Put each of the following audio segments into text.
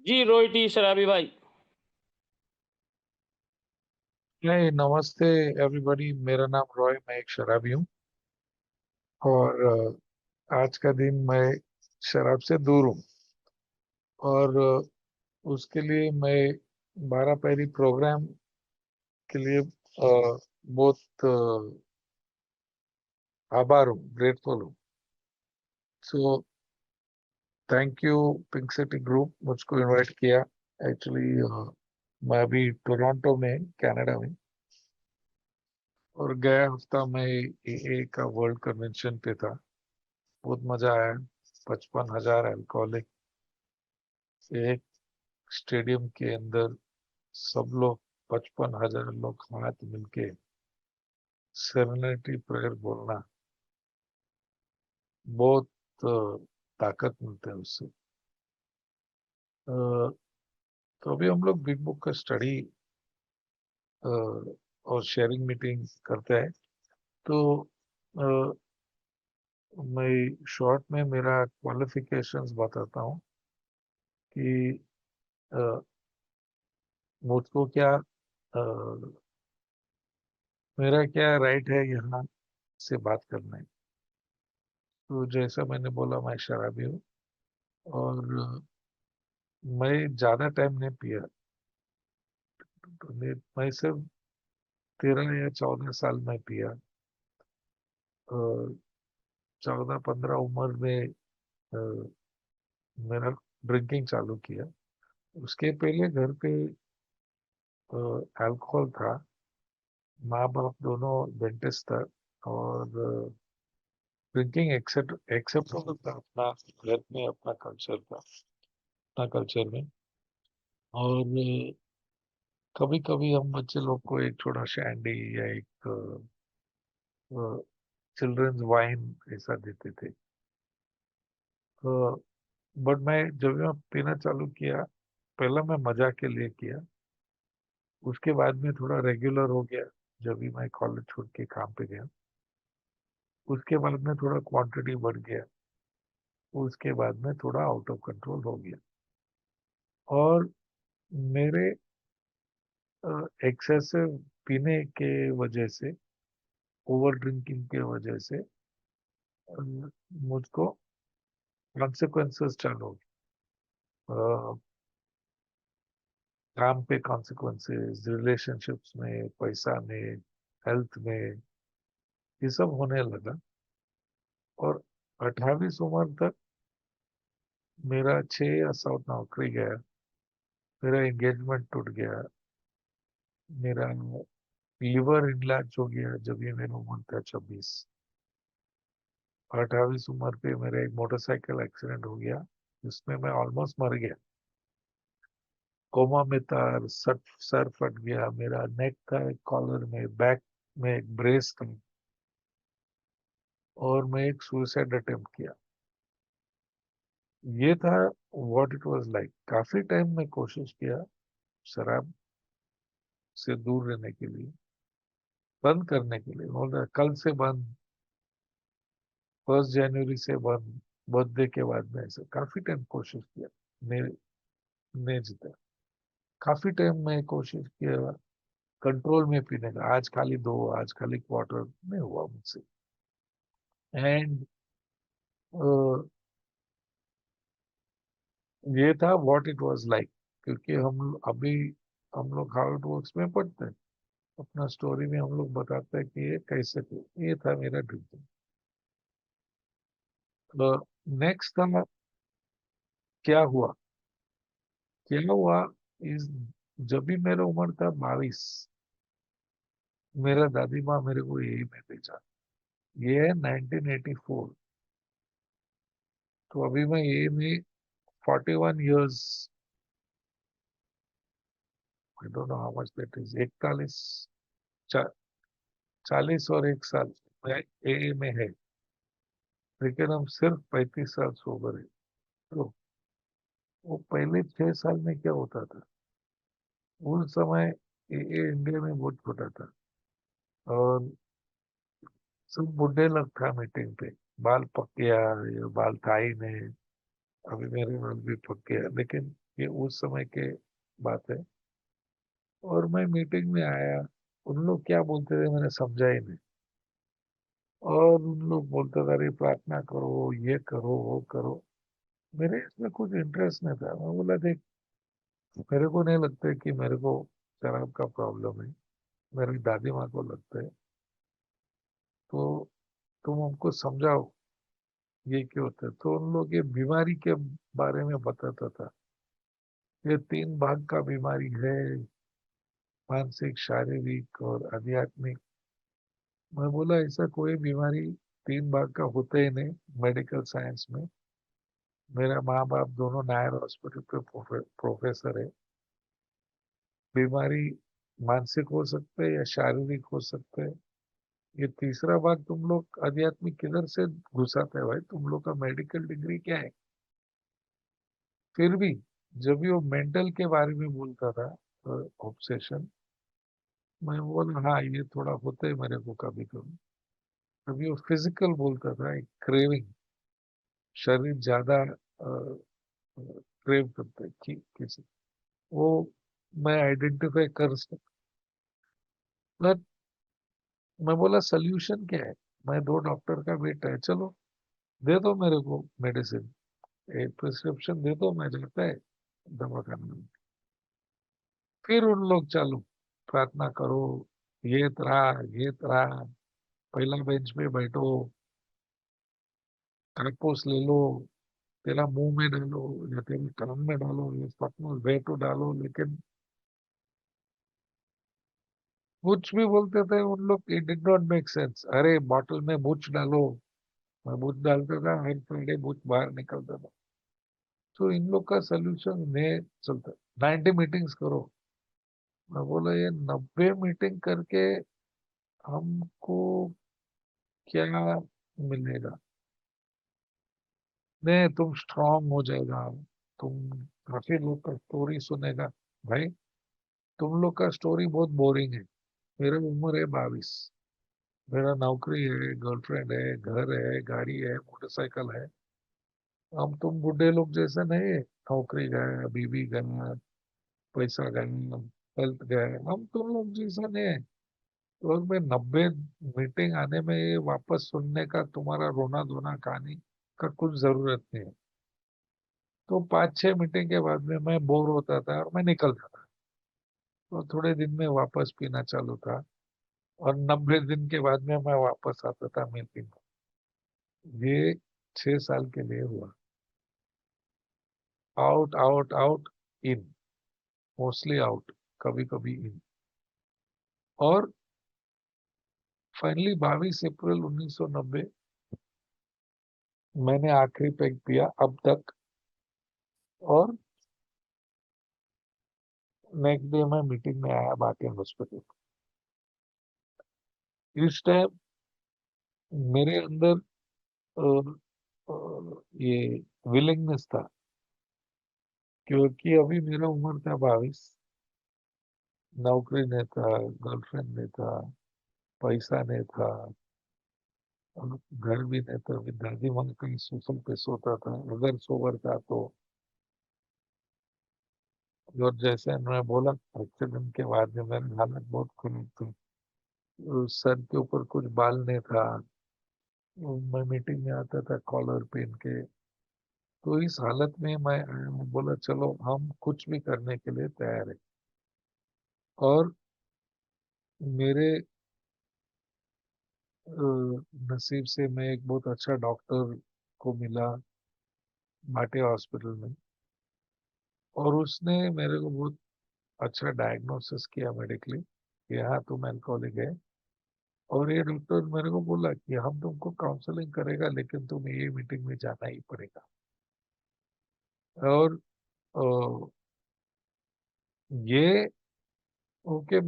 जी, रोहिटी शराबी भाई। नहीं, नमस्ते एवरीबॉडी। मेरा नाम रॉय, मैं एक शराबी हूँ। और आज का दिन मैं शराब से दूर हूँ। और उसके लिए मैं 12 पहली प्रोग्राम के लिए बहुत आभार हूँ, ग्रेटफुल हूँ। So thank you pink city group, मुझको इनवाइट किया। एक्चुअली मैं अभी टोरंटो में, कनाडा में, और गया हफ्ता मैं AA का वर्ल्ड कन्वेंशन पे था। बहुत मजा आया। 55,000 अल्कोहलिक एक स्टेडियम के अंदर, सब लोग, 55,000 लोग हाथ मिलके सेरेनिटी प्रेयर बोलना, बहुत ताकत मिलता है उससे। तो अभी हम लोग बिग बुक का स्टडी और शेयरिंग मीटिंग करते हैं। तो अ, मैं शॉर्ट में मेरा क्वालिफिकेशंस बताता हूँ कि अ, मुझको क्या, मेरा क्या राइट है यहाँ से बात करने। तो जैसा मैंने बोला, मैं शराबी हूँ। और मैं ज्यादा टाइम नहीं पिया। तो मैं सिर्फ 13 या 14 साल में पिया। और 14-15 उम्र में अ, मेरा ड्रिंकिंग चालू किया। उसके पहले घर पे अल्कोहल था। माँ बाप दोनों डेंटिस्ट था। और ड्रिंकिंग एक्सेप्ट एक्सेप्टेबल था अपना घर में, अपना कल्चर था, अपना कल्चर में। और कभी कभी हम बच्चे लोग को एक छोटा शैंडी या एक चिल्ड्रंस वाइन ऐसा देते थे। तो बट मैं जब मैं पीना चालू किया, पहला मैं मजा के लिए किया। उसके बाद में थोड़ा रेगुलर हो गया जब भी मैं कॉलेज छोड़ के काम पे गया। उसके बाद में थोड़ा क्वांटिटी बढ़ गया। उसके बाद में थोड़ा आउट ऑफ कंट्रोल हो गया। और मेरे एक्सेसिव पीने के वजह से, ओवर ड्रिंकिंग के वजह से मुझको कॉन्सिक्वेंसेस चालू हो गए। काम पे कॉन्सिक्वेंसेस, रिलेशनशिप्स में, पैसा में, हेल्थ में, ये सब होने लगा। और 28 उम्र तक मेरा 6 या 7 नौकरी गया। मेरा एंगेजमेंट टूट गया। मेरा लीवर इनलैज हो गया जब ये मेरा उम्र था 26। 28 उम्र पे मेरा एक मोटरसाइकिल एक्सीडेंट हो गया, जिसमें मैं ऑलमोस्ट मर गया। कोमा में था। सर फट गया। मेरा नेक था एक कॉलर में, बैक में एक ब्रेस था। और मैं एक सुसाइड अटेम्प्ट किया। ये था व्हाट इट वाज लाइक। काफी टाइम में कोशिश किया शराब से दूर रहने के लिए, बंद करने के लिए। बोल रहा कल से बंद, 1 जनवरी से बंद, बर्थडे के बाद में। ऐसा काफी टाइम कोशिश किया। नहीं, नहीं जीता। काफी टाइम में कोशिश किया कंट्रोल में पीने का। आज खाली दो, आज खाली क्वार्टर, नहीं हुआ मुझसे। एंड ये था व्हाट इट वाज लाइक। क्योंकि हम लोग हार्वर्ड वर्क्स में पढ़ते हैं, अपना स्टोरी में हम लोग बताते हैं कि ये कैसे थे। ये था मेरा ड्रीम। तो नेक्स्ट था, क्या हुआ। क्या हुआ इस, जब भी मेरा उम्र था 22, मेरा दादी माँ मेरे को यही में भेजा। ये है 1984। तो अभी मैं ये में 41 years, I don't know how much that is, 41, 40 और 1 साल मैं AA में है। लेकिन हम सिर्फ 35 साल सोबर है। तो वो पहले 6 साल में क्या होता था, उस समय AA इंडिया में बहुत छोटा था। और सब बुढ़े लोग था मीटिंग पे। बाल पक गया, ये बाल था ही नहीं। अभी मेरे बाल भी पक गया। लेकिन ये उस समय के बात है। और मैं मीटिंग में आया, उन लोग क्या बोलते थे मैंने समझा ही नहीं। और उन लोग बोलते थे अरे प्रार्थना करो, ये करो, वो करो। मेरे इसमें कुछ इंटरेस्ट नहीं था। मैं बोला देख, मेरे को नहीं लगता है कि मेरे को शराब का प्रॉब्लम है, मेरी दादी माँ को लगता है। तो तुम हमको समझाओ ये क्यों होता है। तो उन लोग ये बीमारी के बारे में बताता था। ये 3 भाग का बीमारी है, मानसिक, शारीरिक और आध्यात्मिक। मैं बोला ऐसा कोई बीमारी 3 भाग का होता ही नहीं मेडिकल साइंस में। मेरा माँ बाप दोनों नायर हॉस्पिटल पे प्रोफेसर है। बीमारी मानसिक हो सकते है या शारीरिक हो सकते है। ये तीसरा भाग तुम लोग आध्यात्मिक किधर से घुसाते हैं भाई, तुम लोग का मेडिकल डिग्री क्या है। फिर भी जब भी वो मेंटल के बारे में बोलता था, ऑब्सेशन, मैं बोला हाँ ये थोड़ा होता है मेरे को कभी कभी। कभी वो फिजिकल बोलता था, एक क्रेविंग, शरीर ज्यादा क्रेव करते कि किसी, वो मैं आइडेंटिफाई कर सकता। मैं मैं बोला सोल्यूशन क्या है। मैं 2 डॉक्टर का बेटा है, चलो दे दो मेरे को मेडिसिन, एक प्रिस्क्रिप्शन दे दो, मैं जाता है दवा खाने में। फिर उन लोग चालू, प्रार्थना करो, ये तरह ये तरह, पहला बेंच पे बैठो, कापोस ले लो, तेरा मुंह में डालो या तेरे कान में डालो, ये सपनों वेटो डालो। लेकिन कुछ भी बोलते थे उन लोग, it did not make sense. अरे बॉटल में बुच डालो, मैं बुच डालता था, हर फ्राइडे बुच बाहर निकलता था। तो इन लोग का सोल्यूशन नहीं चलता। 90 मीटिंग्स करो। मैं बोला ये 90 मीटिंग करके हमको क्या मिलेगा। नहीं, तुम स्ट्रांग हो जाएगा, तुम काफी लोग का स्टोरी सुनेगा। भाई तुम लोग का स्टोरी बहुत बोरिंग है। मेरा उम्र है 22, मेरा नौकरी है, गर्लफ्रेंड है, घर है, गाड़ी है, मोटरसाइकिल है। हम तुम बुढ़े लोग जैसे नहीं है, नौकरी गए, बीवी गए, पैसा गए, हेल्थ गए। हम तुम लोग जैसा नहीं है। तो मैं 90 मीटिंग आने में ये वापस सुनने का, तुम्हारा रोना धोना कहानी का कुछ जरूरत नहीं है। तो 5-6 मीटिंग के बाद में मैं बोर होता था और मैं निकलता था। तो थोड़े दिन में वापस पीना चालू था, और 90 दिन के बाद में मैं वापस आता था मीटिंग में। ये 6 साल के लिए हुआ। आउट आउट आउट, इन, मोस्टली आउट, कभी कभी इन। और फाइनली 22 अप्रैल 1990 मैंने आखिरी पैग पिया अब तक। और नेक्स्ट डे मैं मीटिंग में आया बाटे हॉस्पिटल। इस टाइम मेरे अंदर ये विलिंगनेस था, क्योंकि अभी मेरा उम्र था 22, नौकरी नहीं था, गर्लफ्रेंड नहीं था, पैसा नहीं था, और घर भी नहीं था। अभी दादी माँ कहीं सोफल पे सोता था, अगर सोवर था तो। और जैसे मैं बोला, एक्सीडेंट के बाद में मेरी हालत बहुत खराब थी। सर के ऊपर कुछ बाल नहीं था। मैं मीटिंग में आता था कॉलर पहन के। तो इस हालत में मैं बोला चलो हम कुछ भी करने के लिए तैयार है। और मेरे नसीब से मैं एक बहुत अच्छा डॉक्टर को मिला भाटे हॉस्पिटल में। और उसने मेरे को बहुत अच्छा डायग्नोसिस किया मेडिकली कि हाँ तुम अल्कोहलिक है। और ये डॉक्टर मेरे को बोला कि हम तुमको काउंसलिंग करेगा, लेकिन तुम्हें ये मीटिंग में जाना ही पड़ेगा। और अ, ये ओके,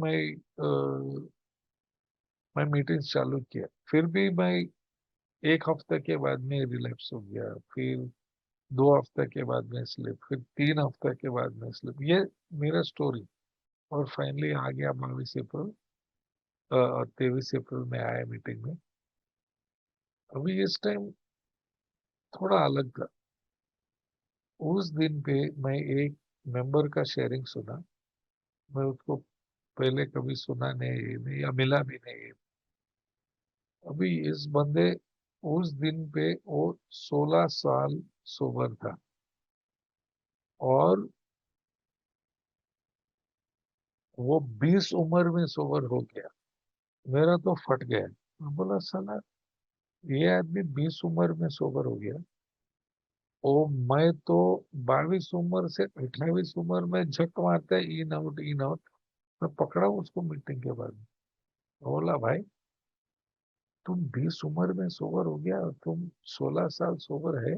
मैं मीटिंग चालू किया। फिर भी मैं 1 हफ्ते के बाद में रिलैप्स हो गया। फिर 2 हफ्ते के बाद में स्लिप, फिर 3 हफ्ते के बाद में स्लिप। ये मेरा स्टोरी। और फाइनली आ गया 22 अप्रैल, और 23 अप्रैल में आया मीटिंग में। अभी इस टाइम थोड़ा अलग था। उस दिन पे मैं एक मेंबर का शेयरिंग सुना। मैं उसको पहले कभी सुना नहीं या मिला भी नहीं। अभी इस बंदे, उस दिन पे वो 16 साल सोबर था और वो 20 उम्र में सोबर हो गया। मेरा तो फट गया। मैं बोला साला, ये आदमी 20 उम्र में सोबर हो गया। ओ, मैं तो 22 उम्र से 28 उम्र में झक मारता है, इन आउट इन आउट। मैं पकड़ा उसको मीटिंग के बाद। बोला भाई, तुम 20 उम्र में सोबर हो गया, तुम 16 साल सोबर है,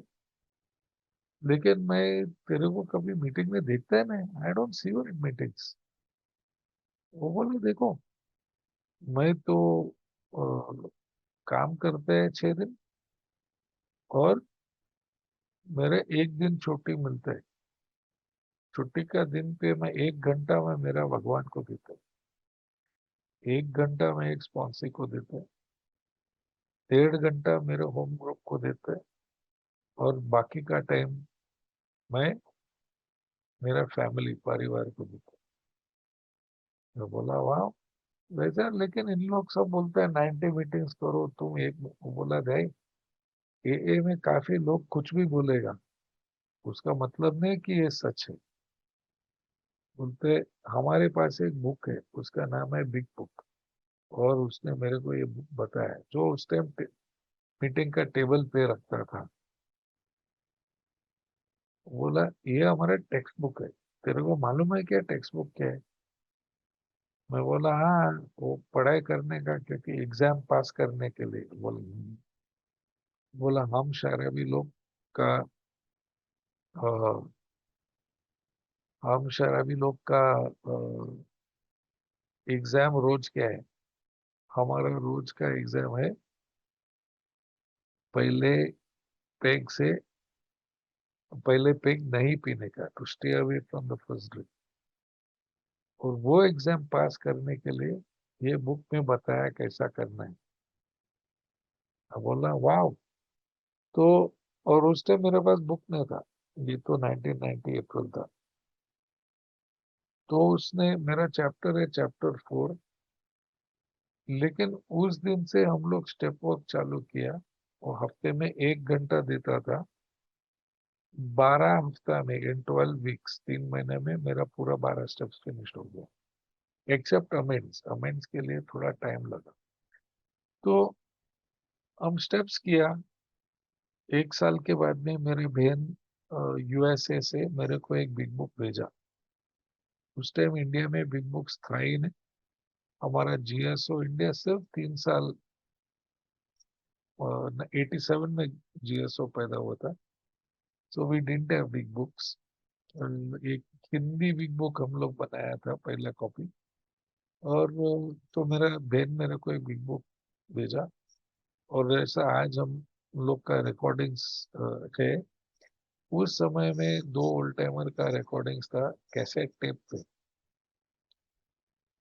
लेकिन मैं तेरे को कभी मीटिंग में देखता है नहीं, I don't see you in meetings. वो बोले देखो, मैं तो काम करते हैं 6 दिन और मेरे एक दिन छुट्टी मिलता है। छुट्टी का दिन पे मैं 1 घंटा मैं मेरा भगवान को देता हूँ, 1 घंटा मैं एक स्पॉन्सी को देता हूँ, 1.5 घंटा मेरे होम ग्रुप को देता है और बाकी का टाइम मैं मेरा फैमिली परिवार को देता हूँ। मैं बोला वाह, वैसा। लेकिन इन लोग सब बोलते हैं 90 मीटिंग्स करो तुम एक। बोला भाई, ए में काफी लोग कुछ भी बोलेगा, उसका मतलब नहीं कि ये सच है। बोलते हमारे पास एक बुक है, उसका नाम है बिग बुक, और उसने मेरे को ये बुक बताया जो उस टाइम मीटिंग का टेबल पे रखता था। बोला ये हमारा टेक्स्ट बुक है, तेरे को मालूम है क्या टेक्स्ट बुक क्या है? मैं बोला हाँ, वो पढ़ाई करने का, क्योंकि एग्जाम पास करने के लिए। बोला हम शराबी लोग का हम शराबी लोग का एग्जाम रोज क्या है? हमारा रोज का एग्जाम है पहले पेग से पहले पेग नहीं पीने का, to stay away from the first drink. और वो एग्जाम पास करने के लिए ये बुक में बताया कैसा करना है। मैं बोला वाह। तो और उस टाइम मेरे पास बुक नहीं था, ये तो 1990 अप्रैल था। तो उसने, मेरा चैप्टर है चैप्टर 4, लेकिन उस दिन से हम लोग स्टेप वर्क चालू किया। वो हफ्ते में 1 घंटा देता था। 12 हफ्ता में, इन 12 वीक्स, 3 महीने में मेरा पूरा 12 स्टेप्स फिनिश हो गया। एक्सेप्ट अमेंड्स, अमेंड्स के लिए थोड़ा टाइम लगा। तो हम स्टेप्स किया। 1 साल के बाद में मेरे बहन यूएसए से मेरे को एक बिग बुक भेजा। उस टाइम इंडिया में बिग बुक्स था ही नहीं। हमारा जीएसओ इंडिया सिर्फ 3 साल, 87 में जीएसओ पैदा हुआ था। So we didn't have big books. एक हिंदी बिग बुक हम लोग बनाया था पहला कॉपी। और तो मेरा बहन मेरे को एक बिग बुक भेजा। और जैसा आज हम लोग का रिकॉर्डिंग्स है, उस समय में 2 ओल्ड टाइमर का रिकॉर्डिंग्स था कैसेट टेप पे।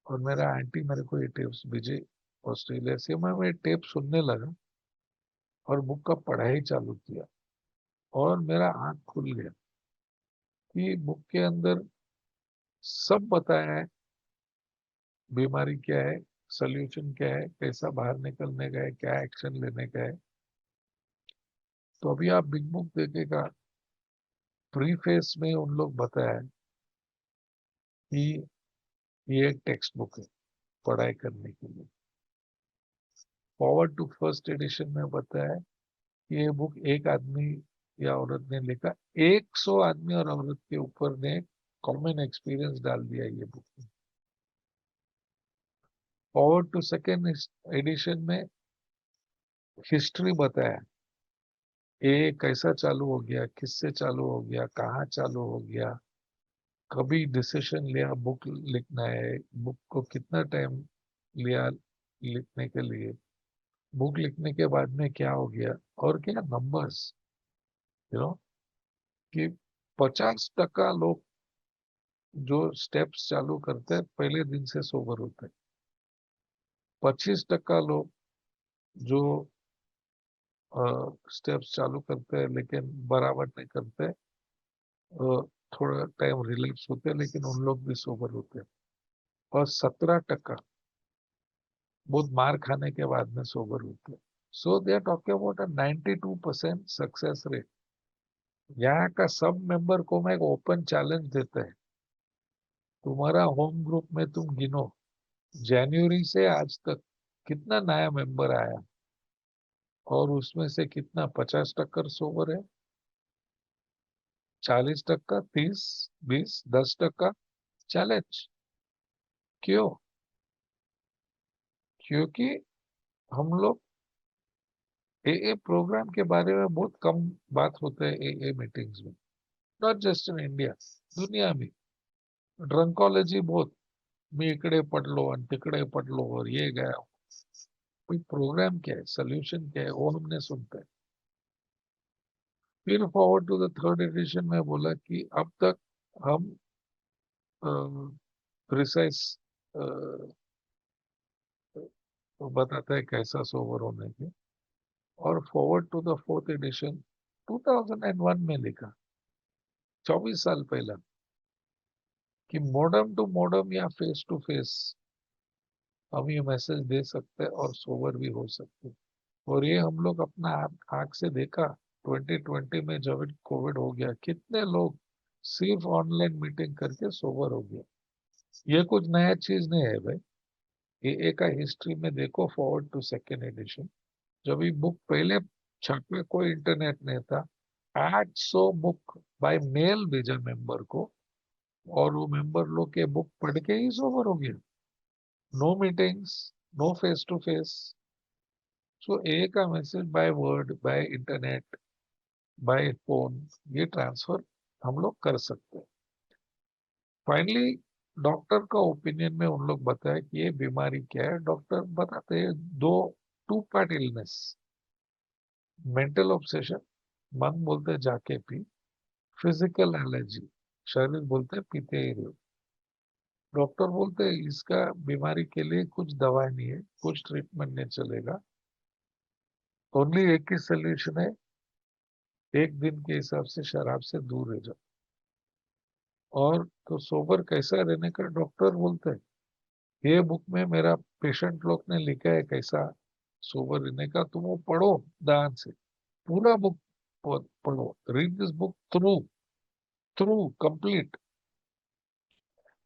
और मेरा आंटी मेरे को ये टेप्स भेजे ऑस्ट्रेलिया से। मैं टेप सुनने लगा और बुक का पढ़ाई चालू किया। और मेरा आंख खुल गया कि बुक के अंदर सब बताया है, बीमारी क्या है, सोल्यूशन क्या है, कैसा बाहर निकलने का है, क्या एक्शन लेने का है। तो अभी आप बिग बुक देखेगा, प्रीफेस में उन लोग बताया है कि ये एक टेक्स्ट बुक है पढ़ाई करने के लिए। फॉरवर्ड टू फर्स्ट एडिशन में बताया है कि ये बुक एक आदमी या औरत ने लिखा, 100 आदमी और औरत के ऊपर ने कॉमन एक्सपीरियंस डाल दिया ये बुक में। फॉरवर्ड टू सेकेंड एडिशन में हिस्ट्री बताया, ये कैसा चालू हो गया, किससे चालू हो गया, कहाँ चालू हो गया, कभी डिसीजन लिया बुक लिखना है, बुक को कितना टाइम लिया लिखने के लिए, बुक लिखने के बाद में क्या हो गया। और क्या नंबर्स, यू नो, कि 50% लोग जो स्टेप्स चालू करते हैं पहले दिन से सोबर होते हैं। 25% लोग जो स्टेप्स चालू करते हैं लेकिन बराबर नहीं करते, थोड़ा टाइम रिलैक्स होते हैं, लेकिन उन लोग भी सोबर होते हैं। और 17% बहुत मार खाने के बाद में सोबर होते हैं। So they are talking about 92% success rate. यहाँ का सब मेंबर को मैं एक ओपन चैलेंज देता है, तुम्हारा होम ग्रुप में तुम गिनो जनवरी से आज तक कितना नया मेंबर आया, और उसमें से कितना 50% सोबर है, 40%, 30, 20, 10%। चैलेंज क्यों? क्योंकि हम लोग एए प्रोग्राम के बारे में बहुत कम बात होते हैं एए मीटिंग्स में, नॉट जस्ट इन इंडिया, दुनिया में। ड्रंकोलॉजी बहुत, मी इकडे पडलो आणि तिकडे पडलो और ये गया। कोई प्रोग्राम क्या है, सोल्यूशन क्या है, वो हमने सुनते हैं। फिर foreword to the third edition में बोला कि अब तक हम प्रिसाइज बताते हैं कैसा सोवर होने के। और foreword to the fourth edition 2001 में लिखा, 24 साल पहला, कि मॉडर्न टू मॉडर्न या फेस टू फेस हम ये मैसेज दे सकते हैं और सोवर भी हो सकते हैं। और ये हम लोग अपना आंख से देखा 2020 में, जब कोविड हो गया, कितने लोग सिर्फ ऑनलाइन मीटिंग करके सोवर हो गया। ये कुछ नया चीज नहीं है भाई। ये का हिस्ट्री में देखो, फॉरवर्ड टू सेकेंड एडिशन, जब ये बुक पहले छपे कोई इंटरनेट नहीं था, 800 बुक बाय मेल भेजा मेंबर को, और वो मेंबर लोग के बुक पढ़ के ही सोबर हो गया। No meetings, no face to face. So a का message by word, by internet, by phone, ये ट्रांसफर हम लोग कर सकते हैं। फाइनली डॉक्टर का ओपिनियन में उन लोग बताया कि ये बीमारी क्या है। डॉक्टर बताते हैं दो, two part illness, mental obsession, मन बोलते हैं जाके पी, फिजिकल एलर्जी, शरीर बोलते हैं पीते ही रहो। डॉक्टर बोलते हैं इसका बीमारी के लिए कुछ दवा नहीं है, कुछ ट्रीटमेंट नहीं चलेगा, ओनली एक ही सोल्यूशन है, एक दिन के हिसाब से शराब से दूर रह जाओ। और तो सोबर कैसा रहने का डॉक्टर बोलते हैं, ये बुक में मेरा पेशेंट लोग ने लिखा है कैसा सोबर रहने का, तुम वो पढ़ो ध्यान से, पूरा बुक पढ़ो, read this book through through complete.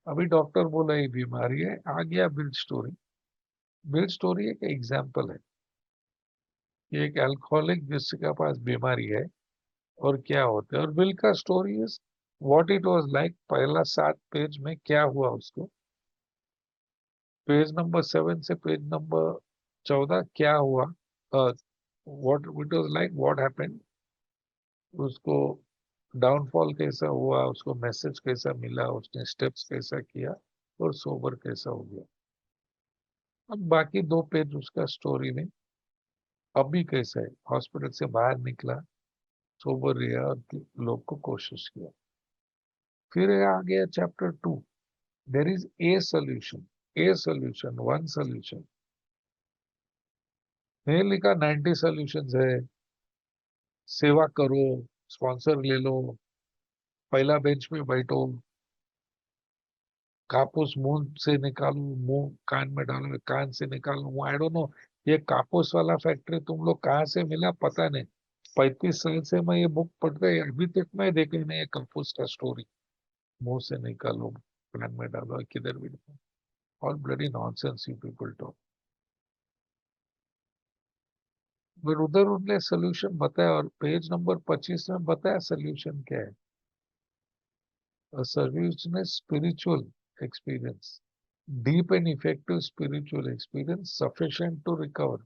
अभी डॉक्टर बोला ये बीमारी है, आ गया बिल्ड स्टोरी। बिल्ड स्टोरी एक एग्जाम्पल है कि एक अल्कोहलिक जिसके पास बीमारी है और क्या होता है, और बिल का story is what it was like. पहला 7 पेज में क्या हुआ उसको, पेज नंबर 7 से पेज नंबर 14 क्या हुआ, what it was like, what happened, उसको डाउनफॉल कैसा हुआ, उसको मैसेज कैसा मिला, उसने स्टेप्स कैसा किया, और सोबर कैसा हो गया। अब बाकी 2 पेज उसका स्टोरी में अभी कैसा है, हॉस्पिटल से बाहर निकला, सोबर रहा और लोग को कोशिश किया। फिर आ गया chapter 2, there is a solution, a solution, one solution. नहीं लिखा 90 सोल्यूशन है, सेवा करो, स्पॉन्सर ले लो, पहला बेंच में बैठो, कापूस मुंह से निकालो, मुंह कान में डालो, कान से निकालो, आई डोंट नो। ये कापूस वाला फैक्ट्री तुम लोग कहाँ से मिला पता नहीं, 35 साल से मैं ये बुक पढ़ रही, अभी तक मैं देखे नहीं ये कापूस का स्टोरी, मुंह से निकालो, कान में डालो, किधर भी डालो। All bloody nonsense you people talk. फिर उधर उनने सोल्यूशन बताया, और पेज नंबर 25 में बताया सोल्यूशन क्या है। सोल्यूशन है spiritual experience, deep and effective spiritual experience sufficient to recover।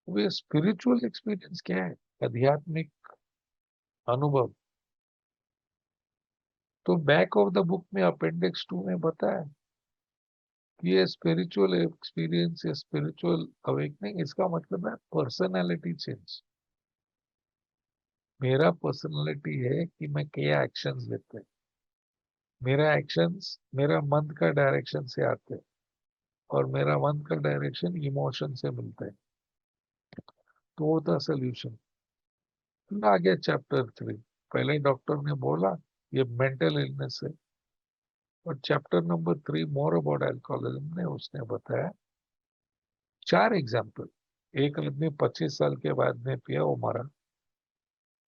Way spiritual experience क्या है, आध्यात्मिक अनुभव। तो बैक ऑफ द बुक में अपेंडिक्स 2 में बताया कि ये स्पिरिचुअल एक्सपीरियंस या स्पिरिचुअल अवेकनिंग, इसका मतलब है पर्सनालिटी चेंज। मेरा पर्सनालिटी है कि मैं क्या एक्शंस लेते हैं, मेरा एक्शंस मेरा मन का डायरेक्शन से आते हैं, और मेरा मन का डायरेक्शन इमोशन से मिलता है। तो वो था सोल्यूशन। आ गया चैप्टर 3। पहले डॉक्टर ने बोला ये मेंटल इलनेस है। और chapter number 3 more about alcoholism में उसने बताया 4 एग्जाम्पल। एक आदमी 25 साल के बाद में पिया, वो मरा।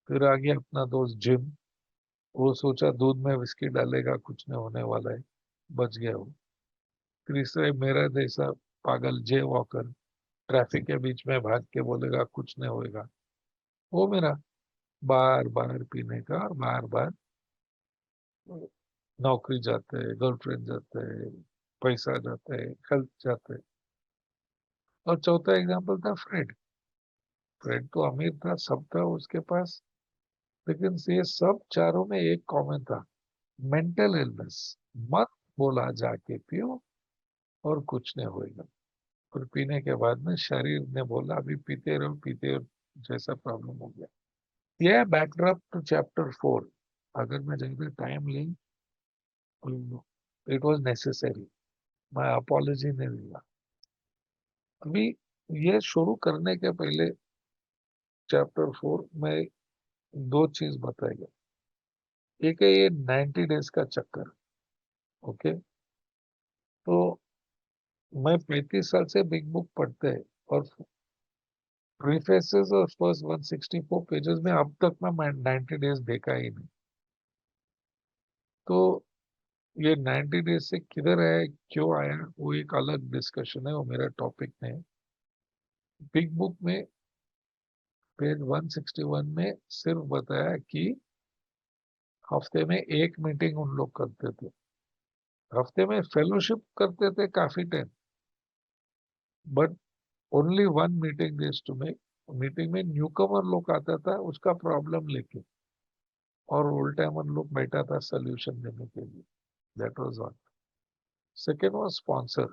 फिर आ गया अपना दोस्त जिम, वो सोचा दूध में विस्की डालेगा कुछ नहीं होने वाला है, बच गया वो। तीसरे मेरा जैसा पागल जे वॉकर, ट्रैफिक के बीच में भाग के बोलेगा कुछ नहीं होएगा, वो मेरा बार बार पीने का, और बार बार नौकरी जाते हैं, गर्लफ्रेंड जाते हैं, पैसा जाता है, हेल्थ जाते है। और चौथा एग्जाम्पल था फ्रेड। फ्रेड तो अमीर था, सब था उसके पास, लेकिन ये सब चारों में एक कॉमन था, मेंटल इलनेस। मत बोला जाके पियो और कुछ नहीं होएगा। और पीने के बाद में शरीर ने बोला अभी पीते रहो, जैसा प्रॉब्लम हो गया। यह बैकड्रॉप टू चैप्टर 4। अगर मैं ज्यादा टाइम ली, इट वॉज नेसेसरी, मैं अपॉलॉजी नहीं दूंगा। अभी ये शुरू करने के पहले चैप्टर 4 में 2 चीज बताएगा। एक है ये 90 डेज का चक्कर। ओके, तो मैं 35 साल से बिग बुक पढ़ते हैं, और प्रीफेसेस और फर्स्ट 164 पेजेस में अब तक मैं 90 डेज देखा ही नहीं। तो ये 90 डेज से किधर है, क्यों आया, वो एक अलग डिस्कशन है, वो मेरा टॉपिक नहीं। बिग बुक में पेज 161 में सिर्फ बताया कि हफ्ते में एक मीटिंग उन लोग करते थे। हफ्ते में फेलोशिप करते थे काफी time, but only one meeting is to make. Meeting में न्यू कमर लोग आता था उसका प्रॉब्लम लेके, और उल्टा मन लोग बैठा था सोल्यूशन देने के लिए। That was one. Second was sponsor.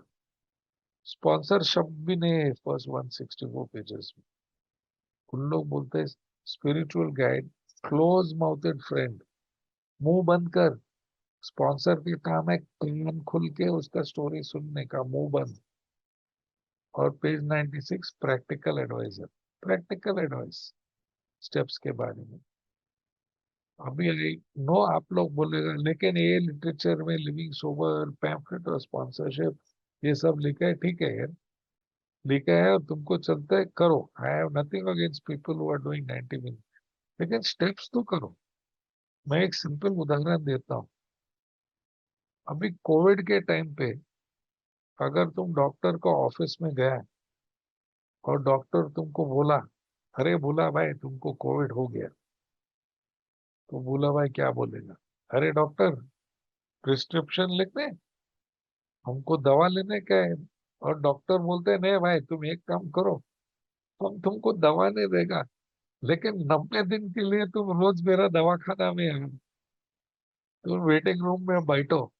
Sponsor शब्द भी नहीं है फर्स्ट 164 पेजेस में। उन लोग बोलते हैं spiritual guide, close mouthed friend. मुंह बंद कर। स्पॉन्सर के काम है कान खुल के उसका स्टोरी सुनने का, मुंह बंद। और page 96 practical advisor. Practical advice steps के बारे में। अभी नो आप लोग बोलेगा, लेकिन ये लिटरेचर में लिविंग सोबर, पैम्फलेट और स्पॉन्सरशिप ये सब लिखा है, ठीक है यार, लिखा है और तुमको चलता है, करो। I have nothing against people who are doing 90 minute, लेकिन स्टेप्स तो करो। मैं एक सिंपल उदाहरण देता हूँ। अभी कोविड के टाइम पे अगर तुम डॉक्टर को ऑफिस में गया और डॉक्टर तुमको बोला, अरे बोला भाई तुमको कोविड हो गया, तो बोला भाई क्या बोलेगा, अरे डॉक्टर प्रिस्क्रिप्शन लिख दे, हमको दवा लेने का है। और डॉक्टर बोलते हैं नहीं भाई तुम एक काम करो, हम तुमको दवा नहीं देगा, लेकिन 90 दिन के लिए तुम रोज मेरा दवा खाना में आओ, तुम वेटिंग रूम में बैठो,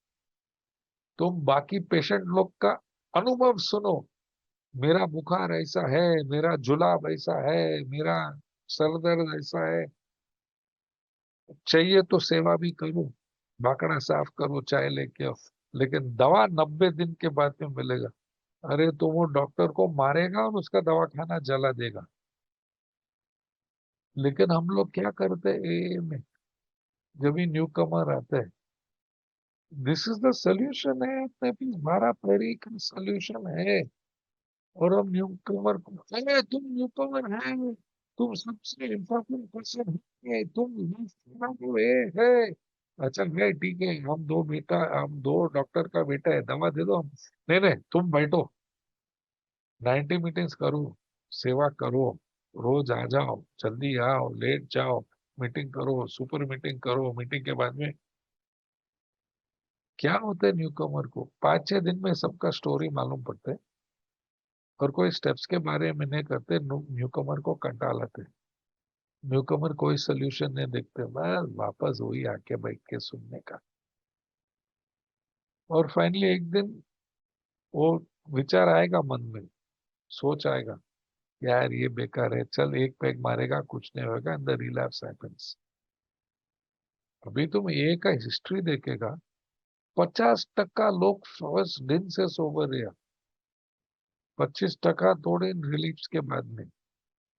तुम बाकी पेशेंट लोग का अनुभव सुनो। मेरा बुखार ऐसा है, मेरा जुलाब ऐसा है, मेरा सर दर्द ऐसा है, चाहिए तो सेवा भी करो, बाकड़ा साफ करो, चाय लेके आओ, लेकिन दवा 90 दिन के बाद में मिलेगा। अरे तो वो डॉक्टर को मारेगा और उसका दवा खाना जला देगा। लेकिन हम लोग क्या करते हैं में, जब भी न्यू कमर आते हैं, दिस इज द सोल्यूशन है, अपने भी 12 पैरी का सोल्यूशन है। और हम न्यू कमर को, अरे तुम न्यू कमर है, तुम सबसे इम्पोर्टेंट पर्सन है, तुम है। अच्छा भाई ठीक है, हम दो डॉक्टर का बेटा है, दवा दे दो हम। नहीं नहीं तुम बैठो, 90 मीटिंग्स करो, सेवा करो, रोज आ जाओ, जल्दी आओ, लेट जाओ, मीटिंग करो, सुपर मीटिंग करो। मीटिंग के बाद में क्या होता है, न्यू कमर को 5-6 दिन में सबका स्टोरी मालूम पड़ता है, और कोई स्टेप्स के बारे में नहीं करते, न्यू कमर को कंटा लाते। न्यू कमर कोई सोल्यूशन नहीं देखते, बस वापस वही आके बैठ के सुनने का। और फाइनली एक दिन वो विचार आएगा मन में, सोच आएगा, यार ये बेकार है, चल एक पैग मारेगा कुछ नहीं होगा, एंड द रिलैप्स हैपेंस। अभी तुम ये का हिस्ट्री देखेगा, 50% लोग फर्स्ट दिन से सोबर रहा, 25% थोड़े रिलीफ के बाद में,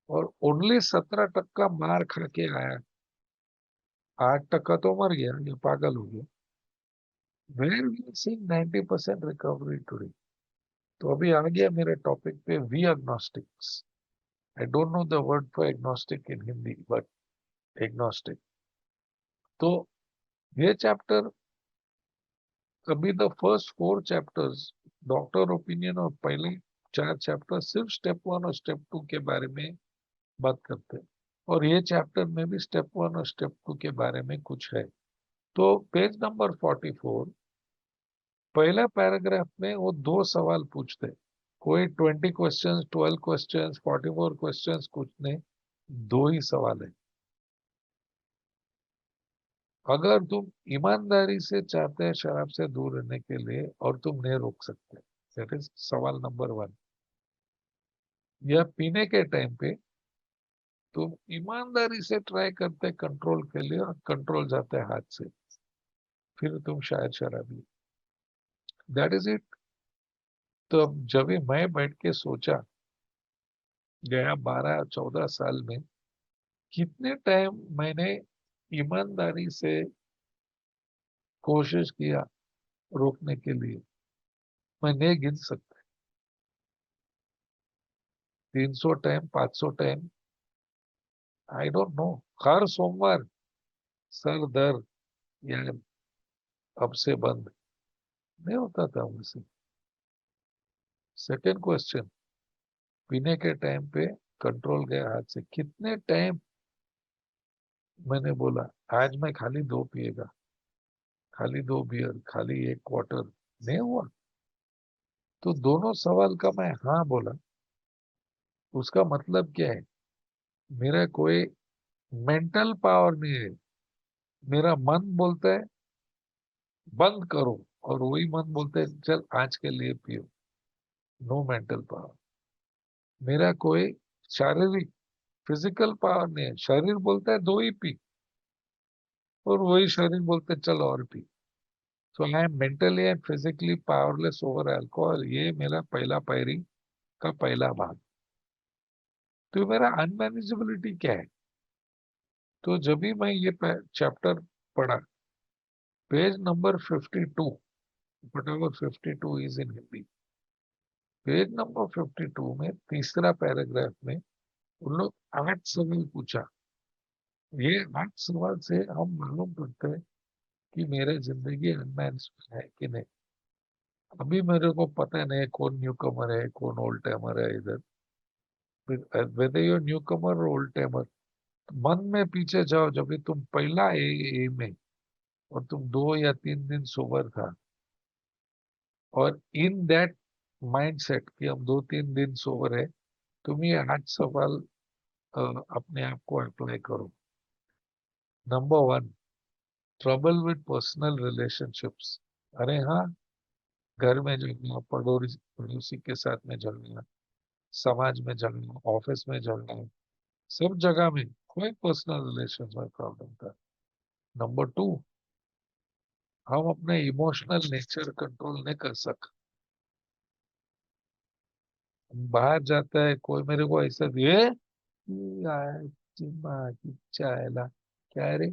और ओनली 17% मार खा के आया। 8% तो मर गया, ये पागल हो गया। Where we see 90% recovery today. तो अभी आ गया मेरे टॉपिक पे, we agnostics. I don't know the word for agnostic in Hindi, but agnostic. तो ये चैप्टर, अभी the first 4 chapters doctor opinion, और पहले 4 चैप्टर सिर्फ स्टेप 1 और स्टेप 2 के बारे में बात करते हैं, और ये चैप्टर में भी स्टेप 1 और स्टेप 2 के बारे में कुछ है। तो पेज नंबर 44, पहला पैराग्राफ में वो 2 सवाल पूछते हैं। कोई 20 क्वेश्चंस, 12 क्वेश्चंस, 44 क्वेश्चंस कुछ नहीं, 2 ही सवाल है। अगर तुम ईमानदारी से चाहते हैं शराब से दूर रहने के लिए, और तुम नहीं रोक सकते, दैट इज सवाल नंबर 1। या पीने के टाइम पे तुम ईमानदारी से ट्राई करते कंट्रोल के लिए, और कंट्रोल जाता है हाथ से, फिर तुम शायद शराबी। That is it. तो अब जब भी मैं बैठ के सोचा, गया 12-14 साल में कितने टाइम मैंने ईमानदारी से कोशिश किया रोकने के लिए, मैं नहीं गिन सकता। 300 time, 500 time, I don't know. हर सोमवार सर दर्द, या अब से बंद नहीं होता था मुझसे। सेकेंड क्वेश्चन, पीने के टाइम पे कंट्रोल गया हाथ से। कितने टाइम मैंने बोला आज मैं खाली 2 पिएगा, खाली 2 बियर, खाली 1 क्वार्टर, नहीं हुआ। तो दोनों सवाल का मैं हाँ बोला। उसका मतलब क्या है? मेरा कोई मेंटल पावर नहीं है। मेरा मन बोलता है बंद करो, और वही मन बोलता है चल आज के लिए पियो। No mental power. मेरा कोई शारीरिक फिजिकल पावर नहीं है। शरीर बोलता है 2 ही पी, और वही शरीर बोलते है चल और P. So I am mentally and physically powerless over alcohol. ये मेरा पहला पायरी का पहला भाग। तो मेरा अनमैनेजेबिलिटी क्या है? तो जब भी मैं ये चैप्टर पढ़ा, page number 52, whatever 52 is in Hindi, page number 52 में तीसरा पैराग्राफ में उन लोग 8 सवाल पूछा। ये 8 सवाल से हम मालूम करते हैं कि मेरे जिंदगी अनमैनेज है कि नहीं। अभी मेरे को पता नहीं कौन न्यू कमर है, कौन ओल्ड टाइमर है इधर। वेदर यू न्यू कमर और ओल्ड टाइमर, मन में पीछे जाओ। जब भी तुम पहला ए में, और तुम 2 या 3 दिन सोबर था, और इन दैट माइंडसेट कि हम 2-3 दिन सोबर है, तुम ये 8 सवाल अपने आप को अप्लाई करो। Number 1, trouble with personal relationships. अरे हाँ, घर में झगड़ा, पड़ोसी के साथ में झगड़ा, समाज में झगड़ा, ऑफिस में झगड़ा, सब जगह में कोई पर्सनल रिलेशन में प्रॉब्लम था। नंबर 2, हम अपने इमोशनल नेचर कंट्रोल नहीं कर सकते। बाहर जाता है कोई, मेरे को ऐसा दिए यार, चिम्मा की चायला, क्या रे?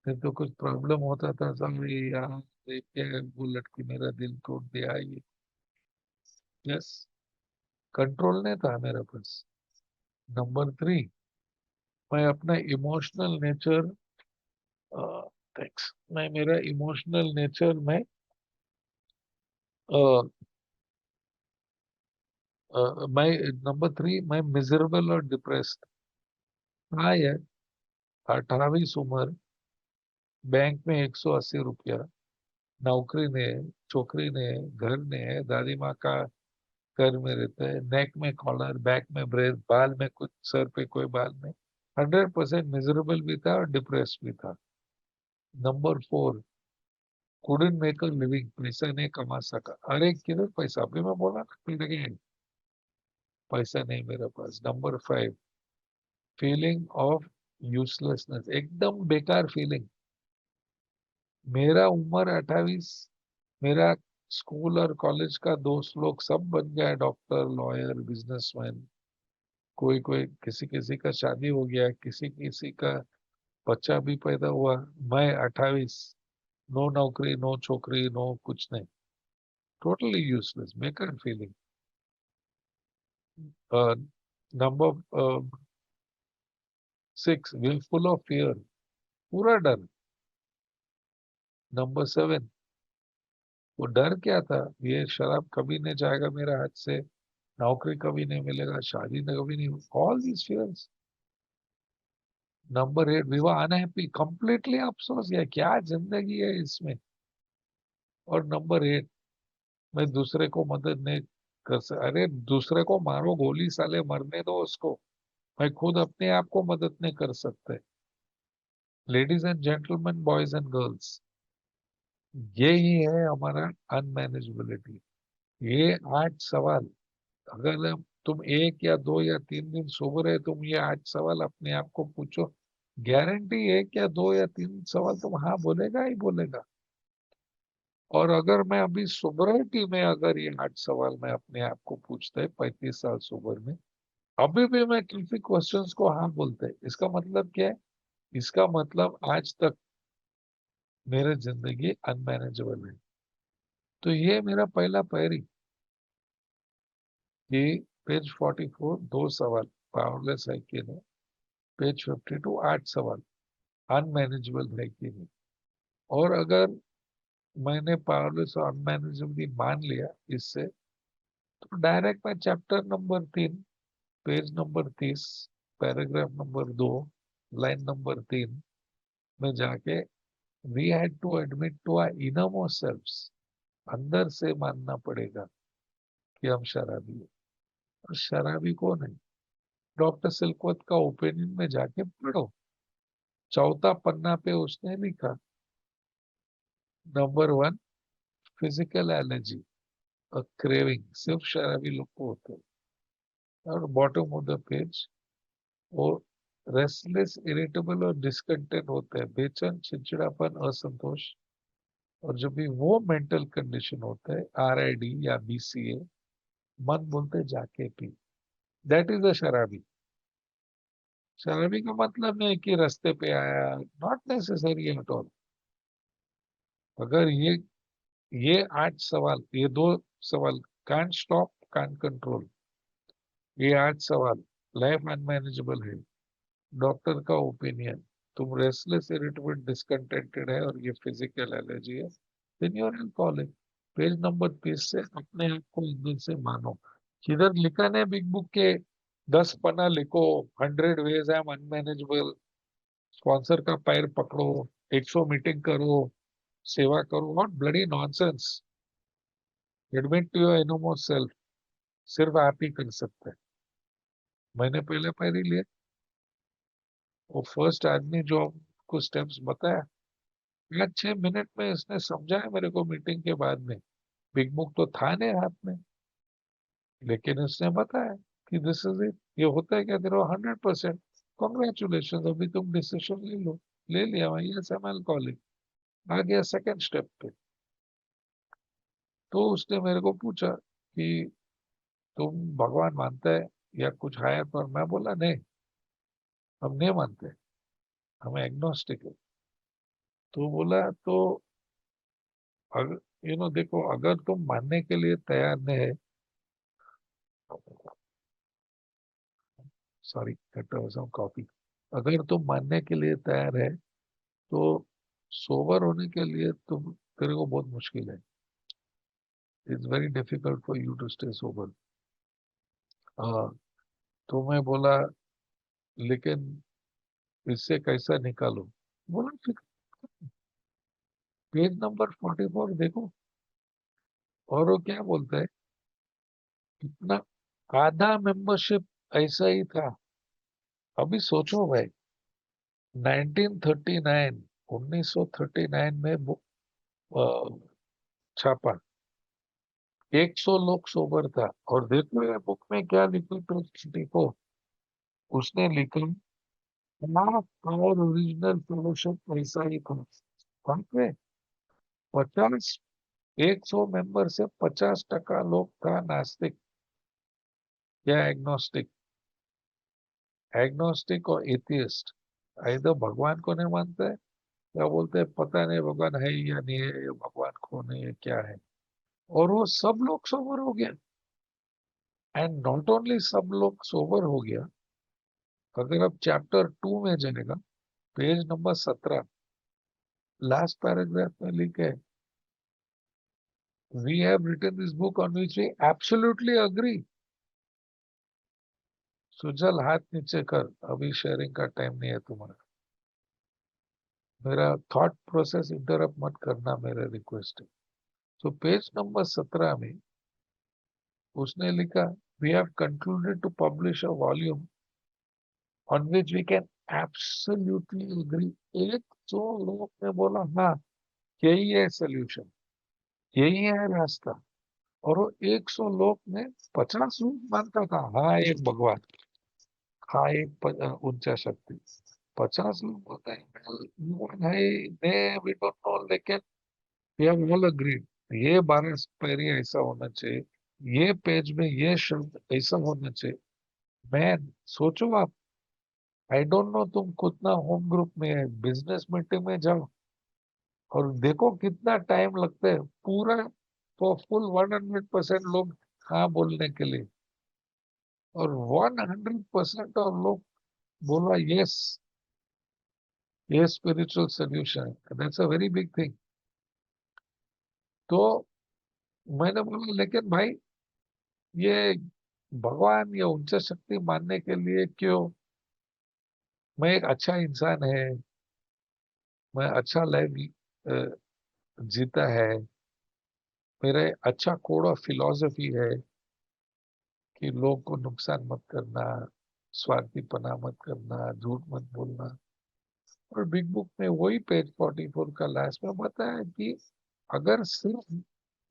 फिर तो कुछ प्रॉब्लम होता था, सब यार देख के वो लड़की मेरा दिल तोड़ दिया ये। यस, कंट्रोल नहीं था मेरे पास। नंबर 3, मैं अपना इमोशनल नेचर, थैंक्स, मैं मेरा इमोशनल नेचर में मैं नंबर 3, मैं मिजरेबल और डिप्रेस्ड। हाँ यार, 28 उम्र, बैंक में 180 रुपया, नौकरी ने, छोकरी ने, घर ने, दादी माँ का घर में रहता है, नेक में कॉलर, बैक में ब्रेस, बाल में कुछ, सर पे कोई बाल नहीं। 100% मिजरेबल भी था और डिप्रेस भी था। Number 4, couldn't make a living, पैसा नहीं कमा सका। अरे किधर पैसा, अभी मैं बोला ना फिर again, पैसा नहीं मेरे पास। नंबर 5, फीलिंग ऑफ यूजलेसनेस, एकदम बेकार फीलिंग। मेरा उम्र 28, मेरा स्कूल और कॉलेज का दोस्त लोग सब बन गया, डॉक्टर, लॉयर, बिजनेसमैन। कोई कोई किसी किसी का शादी हो गया, किसी किसी का बच्चा भी पैदा हुआ, मैं 28, नो नौकरी, नो छोकरी, नो कुछ नहीं, टोटली यूजलेस, बेकार feeling. Number 6, wilful of fear, पूरा डर। नंबर 7, वो डर क्या था, ये शराब कभी नहीं जाएगा मेरे हाथ से, नौकरी कभी नहीं मिलेगा, शादी न कभी नहीं, all these fears. Number 8, we were unhappy, completely अफसोस, या क्या जिंदगी है इसमें। और नंबर 8, मैं दूसरे को मदद नहीं कर सकता। अरे दूसरे को मारो गोली, साले मरने दो उसको, मैं खुद अपने आप को मदद नहीं कर सकते। Ladies and gentleman, boys and girls, यही है हमारा अनमैनेजेबिलिटी। ये 8 सवाल, अगर तुम 1 या 2 या 3 दिन सोबर है, तुम ये 8 सवाल अपने आप को पूछो, गारंटी 1 या 2 या 3 सवाल तुम हाँ बोलेगा ही बोलेगा। और अगर मैं अभी सोबरिटी में, अगर ये 8 सवाल मैं अपने आप को पूछता है 35 साल सोबर में, अभी भी मैं काफी क्वेश्चंस को हाँ बोलते हैं, इसका मतलब क्या है? इसका मतलब आज तक मेरे जिंदगी अनमैनेजेबल है। तो ये मेरा पहला पैरी कि पेज 44 2 सवाल पावरलेस है कि नहीं, पेज 52 8 सवाल अनमैनेजेबल है कि नहीं। और अगर मैंने पावरलेस और अनमैनेजेबल मान लिया इससे, तो डायरेक्ट मैं chapter number 3, page number 30, paragraph number 2, line number 3 में जाके, we had to admit to our innermost selves, अंदर से मानना पड़ेगा कि हम शराबी है। और शराबी कौन है? डॉक्टर सिलकवत का ओपिनियन में जाके पढ़ो, चौथा पन्ना पे उसने लिखा, नंबर 1, फिजिकल एलर्जी और क्रेविंग सिर्फ शराबी लोग को होते हैं। और बॉटम ऑफ द पेज, वो रेस्टलेस, इरिटेबल और डिस्कंटेंट होते हैं, बेचैन, चिड़चिड़ापन, असंतोष। और जब भी वो मेंटल कंडीशन होता है, RID या BCA, मन बोलते जाके पी, दैट इज अ शराबी। शराबी का मतलब नहीं कि रास्ते पे आया, नॉट नेसेसरी एट ऑल। अगर ये 8 सवाल, ये 2 सवाल, कांट स्टॉप कांट कंट्रोल, ये 8 सवाल, लाइफ अनमैनेजेबल है, डॉक्टर का ओपिनियन, तुम रेस्टलेस, इरिटेबल, डिस्कंटेंटेड है, और ये फिजिकल एलर्जी है, then you are alcoholic. Page number 20 से अपने आप को अंदर से मानो। इधर लिखा है बिग बुक के 10 पन्ना लिखो, 100 ways I am unmanageable, sponsor का पैर पकड़ो, 100 मीटिंग करो, सेवा करो, not bloody nonsense. Admit to your inmost self, सिर्फ आप ही कर सकते हैं। मैंने पहले पैर ही लिया, वो फर्स्ट आदमी जो आपको स्टेप्स बताया, 5-6 मिनट में इसने समझाया मेरे को मीटिंग के बाद में। बिग बुक तो था नहीं हाथ में, लेकिन उसने बताया कि दिस इज इट, ये होता है क्या तेरा 100%, कॉन्ग्रेचुलेशन, अभी तुम डिसीजन ले लो। ले लिया मैं, यस आई एम अल्कोहलिक, आ गया सेकंड स्टेप पे। तो उसने मेरे को पूछा कि तुम भगवान मानता है या कुछ हायर पर? मैं बोला नहीं, हम नहीं मानते, हम एग्नोस्टिक है। तो बोला तो अगर देखो, अगर तुम मानने के लिए तैयार नहीं है, सॉरी कॉफी, अगर तुम मानने के लिए तैयार है, तो सोबर होने के लिए तुम, तेरे को बहुत मुश्किल है, it's very difficult for you to stay sober. हाँ, तो मैं बोला लेकिन इससे कैसा निकालो? बोला फिर पेज नंबर 44 देखो, और वो क्या बोलता है, इतना आधा मेंबरशिप ऐसा ही था। अभी सोचो भाई, 1939, 1939 में छापा, 100 लोग सोबर था। और देखो ये बुक में क्या लिखा, तो देखो उसने लिखा, और ओरिजिनल फेलोशिप ऐसा ही था। वहां पे 50, 100 मेंबर से 50% लोग था नास्तिक या एग्नोस्टिक, एग्नोस्टिक और एथियस्ट। इधर भगवान को नहीं मानते हैं, क्या बोलते हैं पता नहीं भगवान है या नहीं है, ये भगवान कौन है, ये क्या है। और वो सब लोग सोबर हो गया। एंड नॉट ओनली सब लोग सोबर हो गया, अगर आप चैप्टर 2 में जाएगा, पेज नंबर 17, लास्ट पैराग्राफ में लिखे, we have written this book on which we absolutely agree. Sujal हाथ नीचे कर, अभी शेयरिंग का टाइम नहीं है तुम्हारा। मेरा थॉट प्रोसेस इंटरप्ट मत करना, मेरा रिक्वेस्ट है। तो पेज नंबर 17 में उसने लिखा, we have concluded to publish a volume on which we can absolutely agree. एक तो लोग ने बोला हाँ, यही है सोल्यूशन, यही है रास्ता। और वो 100 लोग ने, 50 लोग मानता था हाँ एक भगवान, हाँ एक ऊंचा शक्ति। 50 लोग बोलते हैं भगवान है, वी डोंट नो, लेकिन वी हैव ऑल अग्रीड ये 12 पैरी ऐसा होना चाहिए, ये पेज में ये शब्द ऐसा होना चाहिए। मैं सोचो आप, आई डोंट नो तुम कितना होम ग्रुप में है, बिजनेस मीटिंग में जाओ और देखो कितना टाइम लगता है पूरा, तो फुल 100% लोग हाँ बोलने के लिए, और 100% और लोग बोला यस, ये स्पिरिचुअल सोल्यूशन है, that's a very big thing. तो मैंने बोला लेकिन भाई, ये भगवान या उच्च शक्ति मानने के लिए क्यों, मैं एक अच्छा इंसान है, मैं अच्छा लाइफ जीता है, मेरे अच्छा कोड ऑफ फिलॉसफी है कि लोग को नुकसान मत करना, स्वार्थीपना मत करना, झूठ मत बोलना। और बिग बुक में वही पेज 44 का लास्ट में बताया कि अगर सिर्फ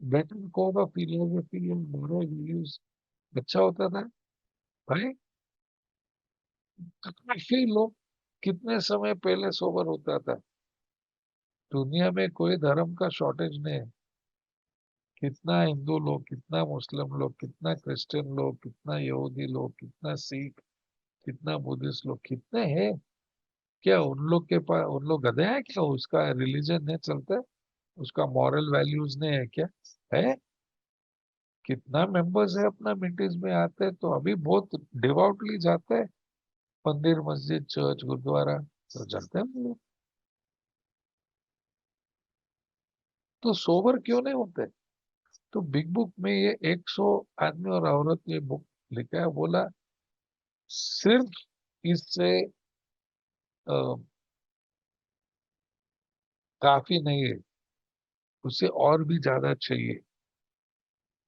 better code of philosophy and moral values अच्छा होता था, भाई काफी लोग कितने समय पहले सोबर होता था। दुनिया में कोई धर्म का शॉर्टेज नहीं है। कितना हिंदू लोग, कितना मुस्लिम लोग, कितना क्रिश्चियन लोग, कितना यहूदी लोग, कितना सिख, कितना बुद्धिस्ट लोग, कितने हैं। क्या उन लोग के पास, उन लोग गधे हैं क्या, उसका रिलीजन नहीं चलता, उसका मॉरल वैल्यूज नहीं है क्या, है। कितना मेंबर्स है अपना मीटिंग्स में आते हैं, तो अभी बहुत डिवोटली जाते हैं मंदिर, मस्जिद, चर्च, गुरुद्वारा, तो जाते हैं हम लोग। तो सोबर क्यों नहीं होते। तो बिग बुक में ये 100 आदमी और औरत ये बुक लिखा है, बोला सिर्फ इससे काफी नहीं है, उसे और भी ज्यादा चाहिए।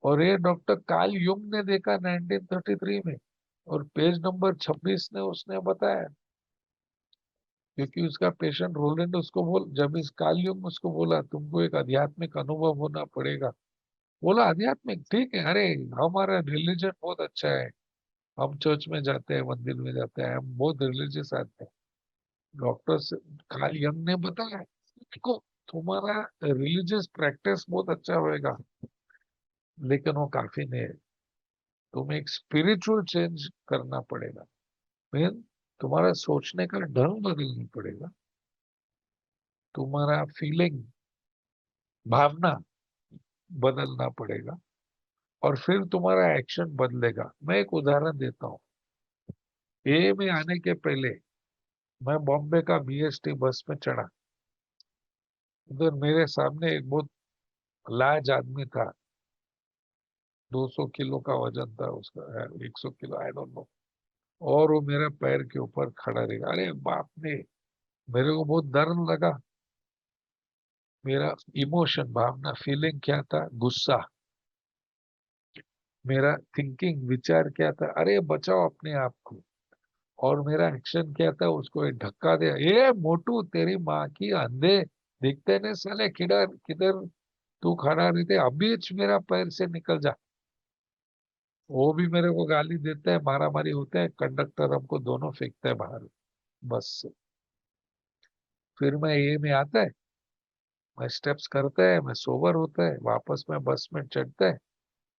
और ये डॉक्टर कार्ल युंग ने देखा 1933 में, और पेज नंबर 26 ने उसने बताया, क्योंकि उसका पेशेंट रोलेंड उसको बोल, जब इस कार्ल युंग उसको बोला तुमको एक आध्यात्मिक अनुभव होना पड़ेगा, बोला आध्यात्मिक ठीक है, अरे हमारा रिलीजन बहुत अच्छा है, हम चर्च में जाते हैं, मंदिर में जाते हैं, हम बहुत रिलीजियस आते हैं। डॉक्टर कार्ल यंग ने बताया, देखो तुम्हारा रिलीजियस प्रैक्टिस बहुत अच्छा होएगा, लेकिन वो काफी नहीं है, तुम्हें एक स्पिरिचुअल चेंज करना पड़ेगा। मीन तुम्हारा सोचने का ढंग बदलना पड़ेगा, तुम्हारा फीलिंग, भावना बदलना पड़ेगा, और फिर तुम्हारा एक्शन बदलेगा। मैं एक उदाहरण देता हूँ। ए में आने के पहले मैं बॉम्बे का बीएसटी बस में चढ़ा, उधर मेरे सामने एक बहुत लार्ज आदमी था, 200 किलो का वजन था उसका, 100 किलो, आई डोंट नो। और वो मेरे पैर के ऊपर खड़ा रहेगा, अरे बाप रे, मेरे को बहुत डर लगा। मेरा इमोशन, भावना, फीलिंग क्या था, गुस्सा। मेरा थिंकिंग, विचार क्या था, अरे बचाओ अपने आप को। और मेरा एक्शन क्या था, उसको एक धक्का दिया, ये मोटू तेरी माँ की अंधे, दिखते नहीं साले, किधर किधर तू खड़ा रहते, अभी मेरा पैर से निकल जा। वो भी मेरे को गाली देते हैं, मारा मारी होते हैं, कंडक्टर हमको दोनों फेंकते हैं बाहर बस से। फिर मैं ये में आता है, मैं स्टेप्स करते हैं, मैं सोबर होता है, वापस में बस में चढ़ते हैं,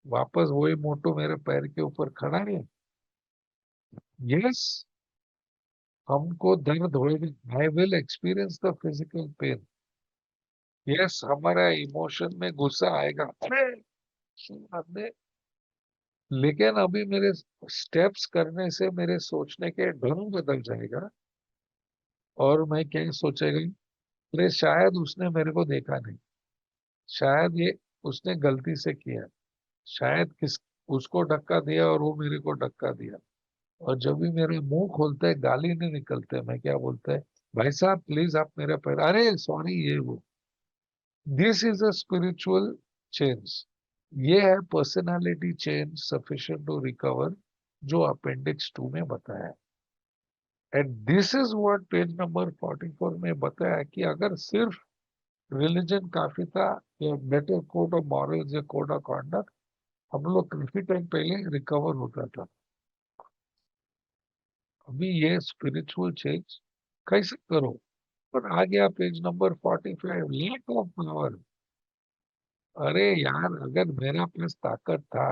वापस वही मोटू मेरे पैर के ऊपर खड़ा है। यस, हमको दर्द होएगा, I will experience the physical pain. Yes, हमारा इमोशन में गुस्सा आएगा, अरे हमने, लेकिन अभी मेरे स्टेप्स करने से मेरे सोचने के ढंग बदल जाएगा। और मैं क्या सोचेगा, अरे शायद उसने मेरे को देखा नहीं, शायद ये उसने गलती से किया, शायद किस उसको धक्का दिया और वो मेरे को धक्का दिया। और जब भी मेरा मुंह खोलता है गाली नहीं निकलते, मैं क्या बोलता है, भाई साहब प्लीज आप मेरा पैर, अरे सॉरी, ये वो। This is a spiritual change. ये है personality change sufficient to recover, जो अपेंडिक्स 2 में बताया। And this is what page number 44 में बताया कि अगर सिर्फ रिलीजन काफी था, या बेटर कोड ऑफ मॉरल्स या कोड ऑफ कॉन्डक्ट, हम लोग काफी टाइम पहले रिकवर होता था। अभी ये स्पिरिचुअल चेंज कैसे करो। पर आ गया page number 45, lack of power. अरे यार, अगर मेरा पास ताकत था,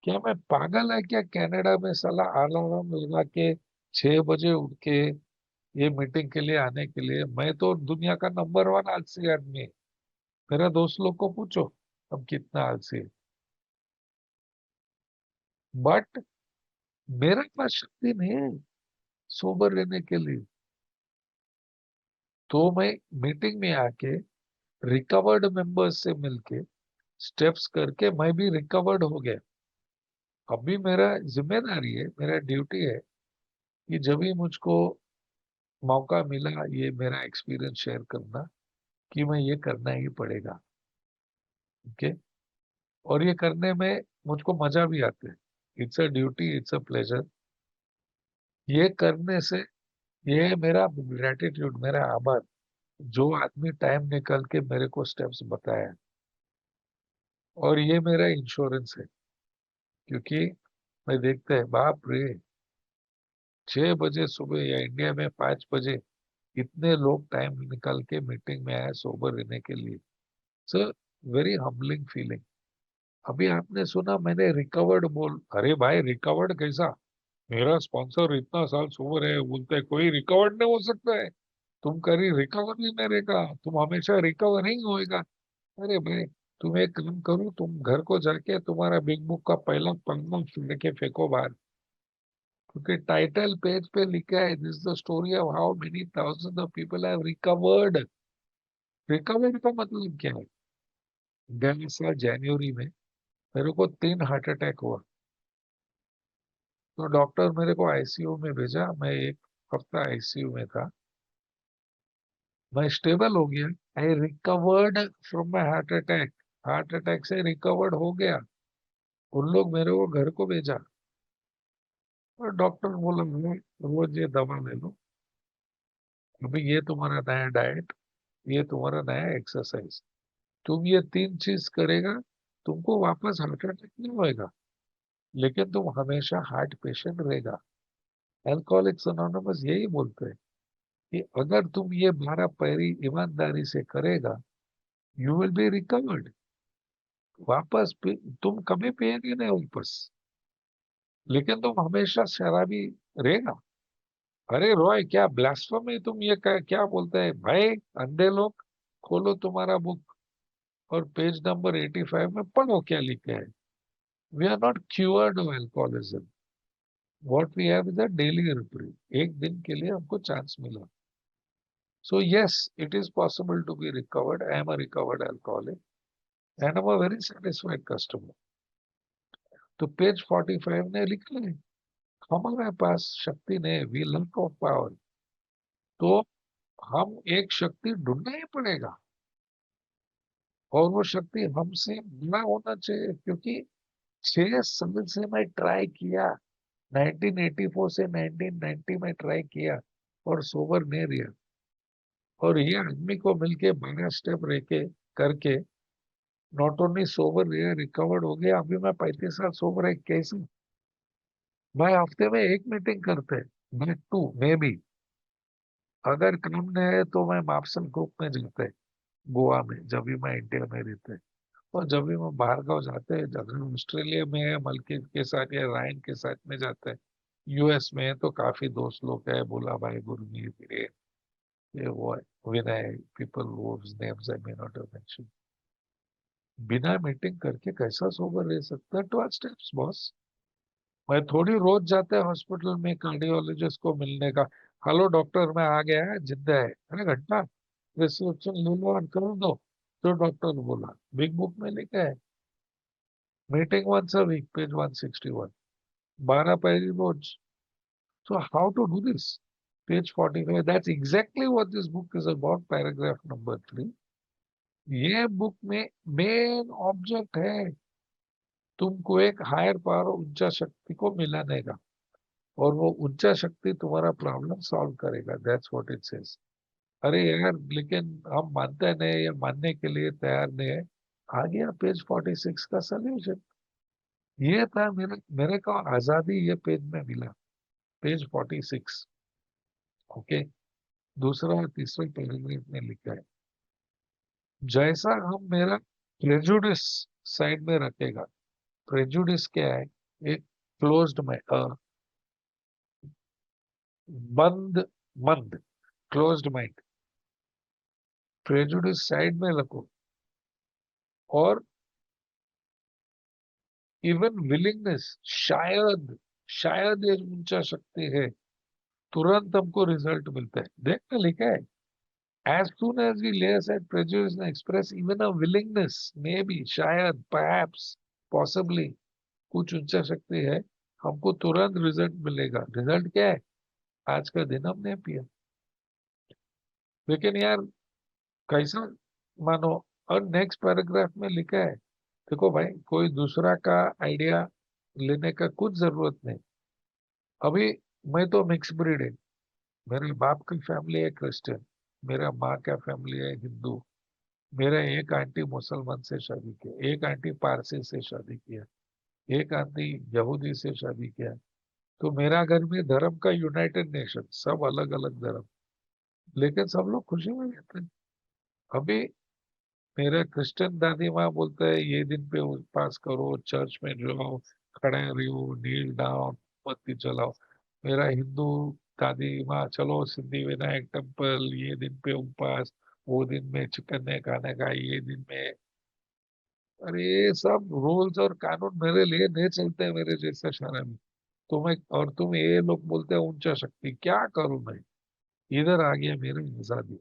क्या मैं पागल है क्या, कनाडा में साला अलार्म लगा के 6 बजे उठ के ये मीटिंग के लिए आने के लिए। मैं तो दुनिया का नंबर 1 आलसी आदमी। मेरा दोस्त लोग को पूछो हम कितना आलसी है। बट मेरे पास शक्ति नहीं है सोबर रहने के लिए। तो मैं मीटिंग में आके रिकवर्ड मेंबर्स से मिलके स्टेप्स करके मैं भी रिकवर्ड हो गया। अभी मेरा जिम्मेदारी है, मेरा ड्यूटी है कि जब भी मुझको मौका मिला ये मेरा एक्सपीरियंस शेयर करना, कि मैं ये करना ही पड़ेगा। ओके। और ये करने में मुझको मजा भी आता है। It's a duty, it's a pleasure. ये करने से, ये मेरा ग्रेटिट्यूड, मेरा आभार, जो आदमी टाइम निकल के मेरे को स्टेप्स बताया। और ये मेरा इंश्योरेंस है, क्योंकि मैं देखते हैं बाप रे, 6 बजे सुबह या इंडिया में 5 बजे इतने लोग टाइम निकाल के मीटिंग में आए सोबर रहने के लिए। So very humbling feeling. अभी आपने सुना मैंने रिकवर्ड बोल, अरे भाई रिकवर्ड कैसा, मेरा स्पॉन्सर इतना साल सोबर है, बोलते है कोई रिकवर्ड नहीं हो सकता है, तुम करी रिकवरी मेरे का, तुम हमेशा रिकवर ही होएगा। अरे भाई, तुम एक काम करो, तुम घर को जाके तुम्हारा बिग बुक का पहला पन्ना फाड़ के फेंको बाहर, क्योंकि टाइटल पेज पे लिखा है, this the story of how many thousand of people have recovered. Recovered का मतलब क्या है। गए साल जनवरी में मेरे को 3 हार्ट अटैक हुआ। तो डॉक्टर मेरे को आईसीयू में भेजा, मैं 1 हफ्ता आईसीयू में था। मैं स्टेबल हो गया, I recovered from my heart attack. Heart attack से रिकवर्ड हो गया। उन लोग मेरे को घर को भेजा, और डॉक्टर बोला रोज ये दवा ले लो, अभी ये तुम्हारा नया डाइट, ये तुम्हारा नया एक्सरसाइज, तुम ये 3 चीज करेगा, तुमको वापस हार्ट अटैक नहीं होएगा, लेकिन तुम हमेशा हार्ट पेशेंट रहेगा। अल्कोहलिक्स अनोनिमस यही बोलते हैं कि अगर तुम ये 12 पैरी ईमानदारी से करेगा, यू विल बी रिकवर्ड। तुम कभी पिएंगे नहीं वापस, लेकिन तुम हमेशा शराबी रहेगा। अरे रॉय, क्या ब्लास्फेमी, तुम ये क्या बोलते हैं भाई। अंधे लोग, खोलो तुम्हारा बुक और पेज नंबर 85 में पढ़ो क्या लिखा है। We are not cured of alcoholism, what we have is a daily reprieve. एक दिन के लिए हमको चांस मिला। So yes, it is possible to be recovered. I am a recovered alcoholic and I am a very satisfied customer. तो page 45 ने लिखा है, हमारे पास शक्ति नहीं, वी लैक ऑफ पावर। तो हम एक शक्ति ढूंढना ही पड़ेगा, और वो शक्ति हमसे बड़ा होना चाहिए। क्योंकि 6 साल से मैं ट्राई किया, 1984 से 1990 में ट्राई किया, और सोबर नहीं रहा। और ये आदमी को मिलके 12 स्टेप रह के करके नॉट ओनली सोबर रहा, रिकवर्ड हो गया। अभी मैं 35 साल सोबर है, कैसे। मैं हफ्ते में एक मीटिंग करते, मैं टू मे भी, अगर काम नहीं है तो मैं मापसन ग्रुप में जाते गोवा में, जब भी मैं इंडिया में रहते। और जब भी मैं बाहर गाँव जाते हैं, अगर ऑस्ट्रेलिया में है मलकीत के साथ या रायन के साथ में जाते हैं, यूएस में तो काफी दोस्त लोग है, बोला भाई गुरमीत ये वो है, Vinay, people whose names I may not have mentioned. बिना मीटिंग करके कैसा सोबर रह सकता है? 12 स्टेप्स बॉस। मैं थोड़ी रोज जाते हैं हॉस्पिटल में कार्डियोलॉजिस्ट को मिलने का, हेलो डॉक्टर मैं आ गया है, जिंदा है, अरे घंटा प्रिस्क्रिप्शन ले लो और कर दो जो डॉक्टर ने बोला, बिग बुक में लिखा है। Meeting once a week, page 161, 12 page रोज। So how to do this? Page 45, that's exactly what this book is about, paragraph number 3. ये बुक में मेन ऑब्जेक्ट है तुमको एक हायर पावर, ऊंचा शक्ति को मिलाने का, और वो ऊंचा शक्ति तुम्हारा प्रॉब्लम सॉल्व करेगा, दैट्स व्हाट इट सेज। अरे यार, लेकिन हम मानते नहीं या मानने के लिए तैयार नहीं है। आ गया पेज 46 का सोल्यूशन। ये था मेरे मेरे को आजादी, ये पेज में मिला, पेज 46। ओके, दूसरा और तीसरा पैराग्राफ में लिखा है, जैसा हम मेरा प्रेजुडिस साइड में रखेगा। प्रेजुडिस क्या है? एक क्लोज्ड में बंद, मंद, क्लोज्ड माइंड। प्रेजुडिस साइड में रखो, और इवन विलिंगनेस, शायद, शायद ये ऊंचा शक्ति है, तुरंत हमको रिजल्ट मिलता है। देखना लिखा है, as soon as we lay aside prejudice and express even a willingness, maybe, शायद, perhaps, possibly, कुछ ऊंचा शक्ति है, हमको तुरंत रिजल्ट मिलेगा। रिजल्ट क्या है? आज का दिन हमने पिया। लेकिन यार, कैसा मानो? और नेक्स्ट पैराग्राफ में लिखा है, देखो भाई, कोई दूसरा का आइडिया लेने का कुछ जरूरत नहीं। अभी मैं तो मिक्स ब्रीड है, मेरे बाप की फैमिली है क्रिश्चियन, मेरा माँ का फैमिली है हिंदू, मेरा एक आंटी मुसलमान से शादी किया, एक आंटी पारसी से शादी किया, एक आंटी यहूदी से शादी किया। तो मेरा घर में धर्म का यूनाइटेड नेशन, सब अलग अलग धर्म, लेकिन सब लोग खुशी में रहते हैं। अभी मेरे क्रिश्चियन दादी माँ बोलते हैं ये दिन पे उपवास करो, चर्च में जाओ, खड़े रहो, नील डाउन, बत्ती जलाओ। मेरा हिंदू दादी माँ, चलो सिद्धि विनायक टेम्पल, ये दिन पे उपवास, वो दिन में चिकन नहीं खाने का, ये दिन में। अरे ये सब रूल्स और कानून मेरे लिए नहीं चलते मेरे जैसे शहर में। तुम्हें और तुम ये लोग बोलते हैं ऊंचा शक्ति, क्या करूं मैं? इधर आ गया मेरी आजादी।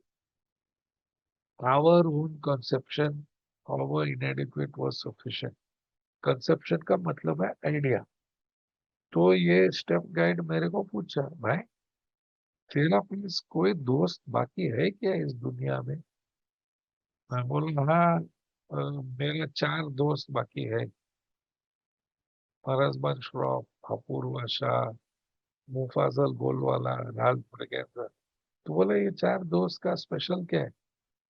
आवर ओन कंसेप्शन और inadequate was sufficient. कंसेप्शन का मतलब है आइडिया। तो ये स्टेप गाइड मेरे को पूछा, भाई तेरा पास कोई दोस्त बाकी है क्या इस दुनिया में? मैं बोला हाँ, मेरे 4 दोस्त बाकी है, परसबन श्रॉफ, अपूर्वा शाह, मुफाजल गोलवाला, राज ब्रिगेंदर। तो बोला ये 4 दोस्त का स्पेशल क्या है?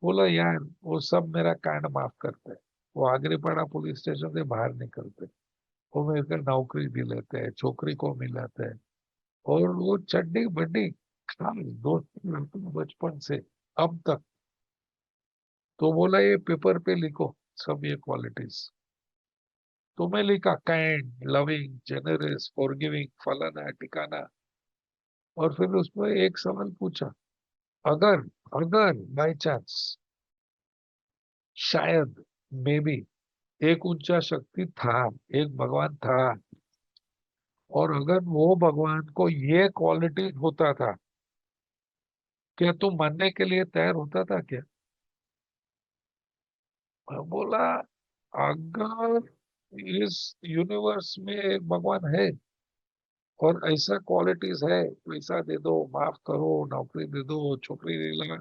बोला यार, वो सब मेरा कांड माफ करते हैं, वो आगरीपाड़ा पुलिस स्टेशन से बाहर निकलते, वो मेरे को नौकरी दिलाते हैं, छोकरी को मिलाते हैं, और वो चड्डी बड्डी खास दोस्ती रहती है बचपन से अब तक। तो बोला ये पेपर पे लिखो सब ये क्वालिटीज। तो मैं लिखा काइंड, लविंग, जेनरस, फॉरगिविंग, फलाना ठिकाना। और फिर उसमें एक सवाल पूछा, अगर, अगर बाय चांस, शायद, मे बी, एक ऊंचा शक्ति था, एक भगवान था, और अगर वो भगवान को ये क्वालिटी होता था, क्या तू मानने के लिए तैयार होता था क्या? मैं बोला, अगर इस यूनिवर्स में एक भगवान है और ऐसा क्वालिटीज है, पैसा दे दो, माफ करो, नौकरी दे दो, छोकरी दिला,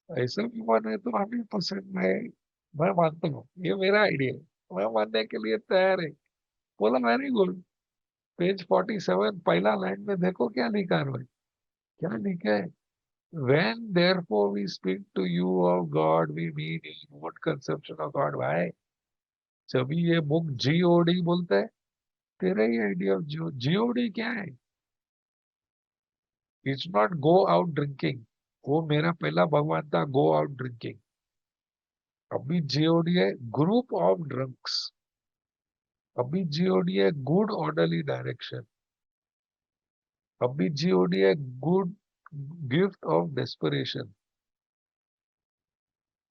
ऐसा भगवान है तो 100% मैं मानता हूँ, ये मेरा आइडिया है, मैं मानने के लिए तैयार है। बोला वेरी गुड। पेज 47 पहला लाइन में देखो क्या लिखा है भाई, क्या लिखा है? When therefore we speak to you of God, we mean in what conception of God? भाई, जब ये बुक जीओडी बोलता है, तेरा ही आइडिया ऑफ जीओडी क्या है? It's not go out drinking. वो मेरा पहला भगवान था, गो आउट ड्रिंकिंग। अभी जीओडी है ग्रुप ऑफ ड्रंक्स। अभी जीओडी है गुड ऑर्डरली डायरेक्शन। अभी जीओडी है गुड गिफ्ट ऑफ डेस्परेशन।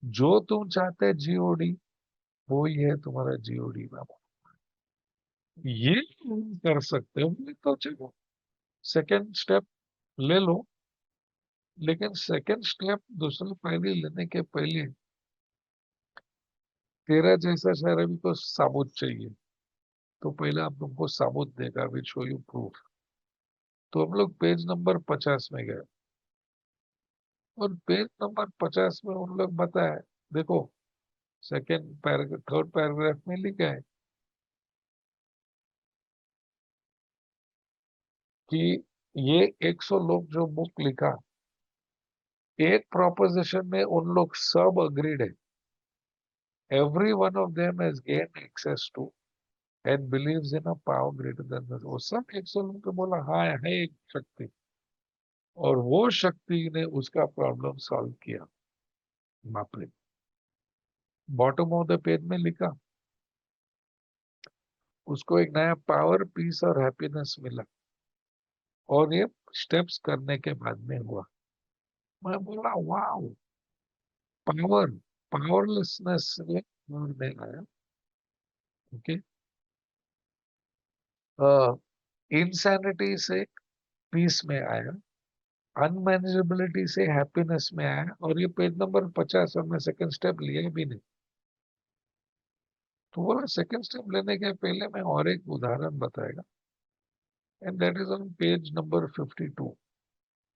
जो तुम चाहते हैं जीओडी वो ही है तुम्हारा जीओडी बाबा। ये तुम कर सकते हो, बोले तो चलो सेकंड स्टेप ले लो। लेकिन सेकंड स्टेप दूसरा फाइनल लेने के पहले तेरा जैसा शहर अभी को साबुत चाहिए, तो पहले हम तुमको साबुत देगा, विल शो यू प्रूफ। तो हम लोग पेज नंबर 50 में गए, और पेज नंबर 50 में उन लोग बताए, देखो सेकंड पैराग्राफ थर्ड पैराग्राफ में लिखा है कि ये 100 लोग जो बुक लिखा, एक प्रोपोजिशन में उन लोग सब अग्रीड है। Every one of them has gain access to and believes in a power greater than this. वो सब 100 लोग को बोला हाँ है एक शक्ति, और वो शक्ति ने उसका प्रॉब्लम सॉल्व किया। बाप रे। बॉटम ऑफ द पेज में लिखा उसको एक नया पावर, पीस और हैप्पीनेस मिला, और ये स्टेप्स करने के बाद में हुआ। मैं बोला वाह, पावर, पावरलेसनेस में आया। ओके, इंसैनिटी से पीस में आया, अनमैनेजेबिलिटी से हैप्पीनेस में आया, और ये पेज नंबर 50 और मैं सेकंड स्टेप लिया भी नहीं। तो बोला सेकंड स्टेप लेने के पहले मैं और एक उदाहरण बताएगा, and that is on page number 52।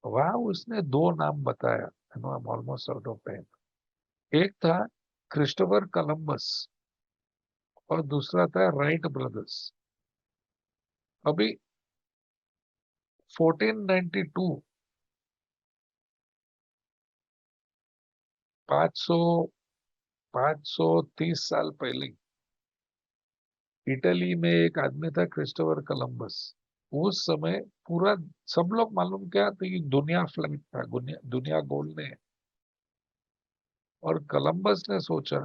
वहां उसने दो नाम बताया, I know I am almost out of time. एक था क्रिस्टोफर कोलंबस, और दूसरा था राइट ब्रदर्स। अभी 1492, 500 530 साल पहले इटली में एक आदमी था क्रिस्टोफर कोलंबस। उस समय पूरा सब लोग मालूम क्या तो ये दुनिया फ्लैट था, दुनिया दुनिया गोल ने। और कोलंबस ने सोचा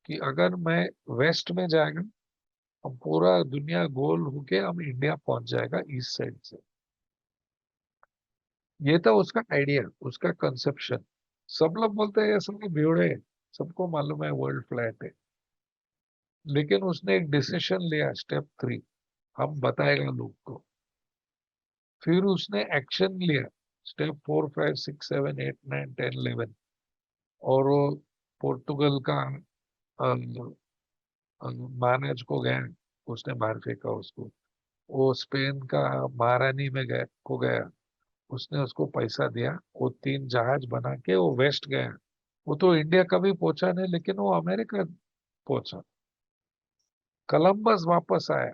कि अगर मैं वेस्ट में जाएगा, हम पूरा दुनिया गोल होके हम इंडिया पहुंच जाएगा ईस्ट साइड से। ये था उसका आइडिया, उसका कंसेप्शन। सब लोग बोलते हैं ये सब बेवड़े हैं, सबको मालूम है वर्ल्ड फ्लैट है। लेकिन उसने एक डिसीजन लिया, स्टेप 3, हम बताएगा लोग को। फिर उसने एक्शन लिया, स्टेप 4, 5, 6, 7, 8, 9, 10, 11। और वो पोर्टुगल का महाराज को गया, उसने बाहर फेंका उसको। वो स्पेन का महारानी में गया को गया, उसने उसको पैसा दिया, वो 3 जहाज बना के वो वेस्ट गया। वो तो इंडिया कभी पहुंचा नहीं, लेकिन वो अमेरिका पहुंचा। कोलंबस वापस आया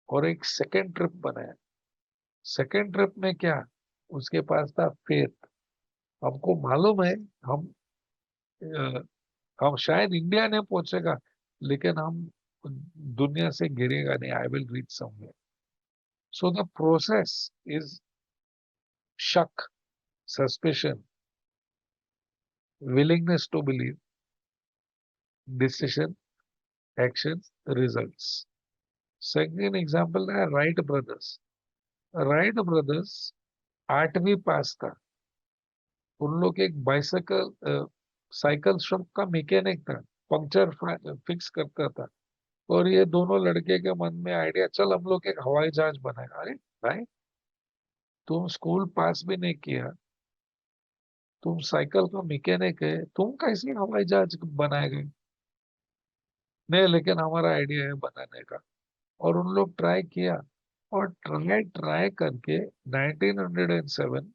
और एक सेकेंड ट्रिप बनाया। सेकेंड ट्रिप में क्या, उसके पास था फेथ। हमको मालूम है हम अ, हम शायद इंडिया नहीं पहुंचेगा, लेकिन हम दुनिया से गिरेगा नहीं, I will reach somewhere. So the process is शक, suspicion, willingness to believe, decision, action, results. Second example है राइट ब्रदर्स। राइट ब्रदर्स 8वीं पास था। उन लोग एक बाइसाइकिल साइकिल शॉप का मैकेनिक था, पंक्चर फिक्स करता था। और ये दोनों लड़के के मन में आइडिया, चल हम लोग एक हवाई जहाज बनाए। अरे भाई, तुम स्कूल पास भी नहीं किया, तुम साइकिल का मैकेनिक है, तुम कैसे हवाई जहाज बनाएगा? नहीं, लेकिन हमारा आइडिया है बनाने का। और उन लोग ट्राई किया, और ट्राई ट्राई करके 1907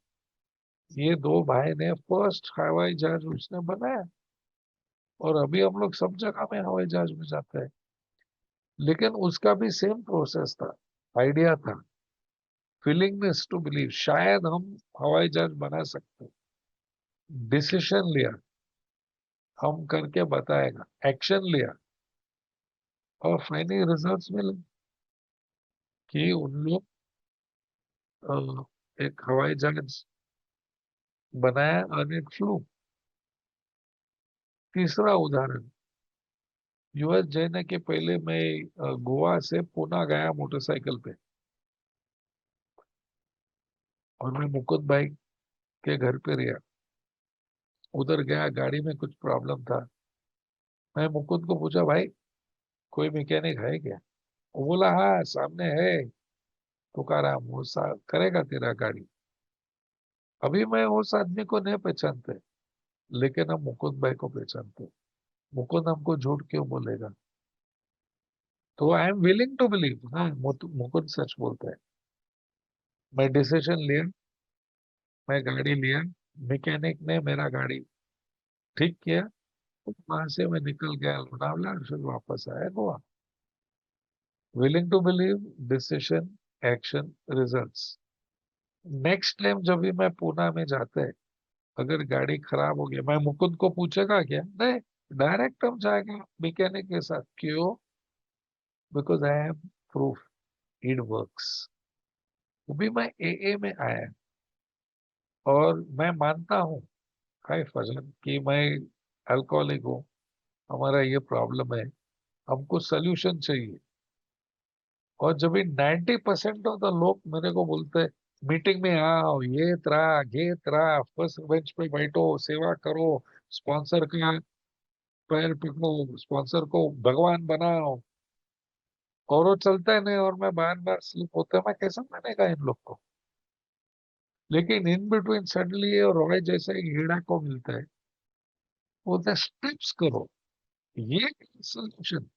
ये दो भाई ने फर्स्ट हवाई जहाज उसने बनाया। और अभी हम लोग सब जगह में हवाई जहाज में जाते हैं। लेकिन उसका भी सेम प्रोसेस था, आइडिया था, विलिंगनेस टू बिलीव, शायद हम हवाई जहाज बना सकते। डिसीजन लिया, हम करके बताएगा, एक्शन लिया, और फाइनली रिजल्ट्स मिले कि उन लोग एक हवाई जहाज बनाया और एक फ्लू। तीसरा उदाहरण, यूएस जाने के पहले मैं गोवा से पुणे गया मोटरसाइकिल पे। और मैं मुकुंद भाई के घर पे गया, उधर गया, गाड़ी में कुछ प्रॉब्लम था। मैं मुकुंद को पूछा, भाई कोई मैकेनिक है क्या? वो बोला हाँ सामने है, तुकाराम, वो करेगा तेरा गाड़ी। अभी मैं उस आदमी को नहीं पहचानते, लेकिन हम मुकुंद भाई को पहचानते। मुकुंद हमको झूठ क्यों बोलेगा? तो I am willing to believe, हाँ मुकुंद सच बोलता है। मैं डिसीजन लिया, मैं गाड़ी लिया, मैकेनिक ने मेरा गाड़ी ठीक किया, वहां से मैं निकल गया लोनावला, फिर वापस आया Goa. Willing to believe, decision, action, results. Next time जब भी मैं पूना में जाते हैं, अगर गाड़ी खराब हो गया, मैं मुकुंद को पूछेगा क्या? नहीं, डायरेक्ट हम जाएगा मैकेनिक के साथ। क्यों? Because I have proof it works. वो भी मैं एए में आया, और मैं मानता हूँ हाय फजल कि मैं अल्कोहलिक हूँ, हमारा ये प्रॉब्लम है, हमको सोल्यूशन चाहिए। और जब भी 90% ऑफ द लोग मेरे को बोलते हैं मीटिंग में आओ, ये त्रा फर्स्ट बेंच पे बैठो, सेवा करो, स्पॉन्सर का पैर पकड़ो, स्पॉन्सर को भगवान बनाओ, और वो चलता है नहीं, और मैं बार बार स्लिप होता है, मैं कैसे मानेगा इन लोग को? लेकिन इन बिटवीन सडनली रॉय जैसे हीरा को मिलता है, बोलते स्टेप्स करो, ये सोल्यूशन।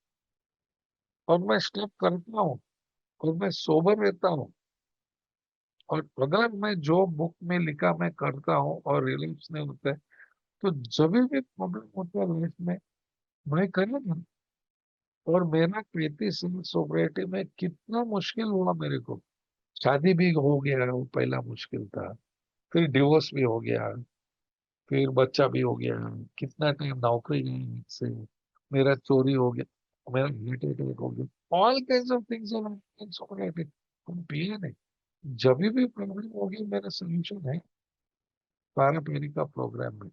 और मैं स्टेप करता हूँ, और मैं सोबर रहता हूँ, और अगर मैं जो बुक में लिखा मैं करता हूँ और रिलीफ नहीं होता है, तो जब भी प्रॉब्लम होता है लाइफ में, मैं करूँगा। और मेरा 35 साल सोब्रिटी में कितना मुश्किल हुआ मेरे को। शादी भी हो गया, वो पहला मुश्किल था, फिर डिवोर्स भी हो गया, फिर बच्चा भी हो गया, कितना टाइम नौकरी नहीं से, मेरा चोरी हो गया, मेरा हार्ट अटैक हो गया, all kind of things in sobriety. हम पिए नहीं, जब भी प्रॉब्लम होगी मेरा सोल्यूशन है पारा पीरी का प्रोग्राम में।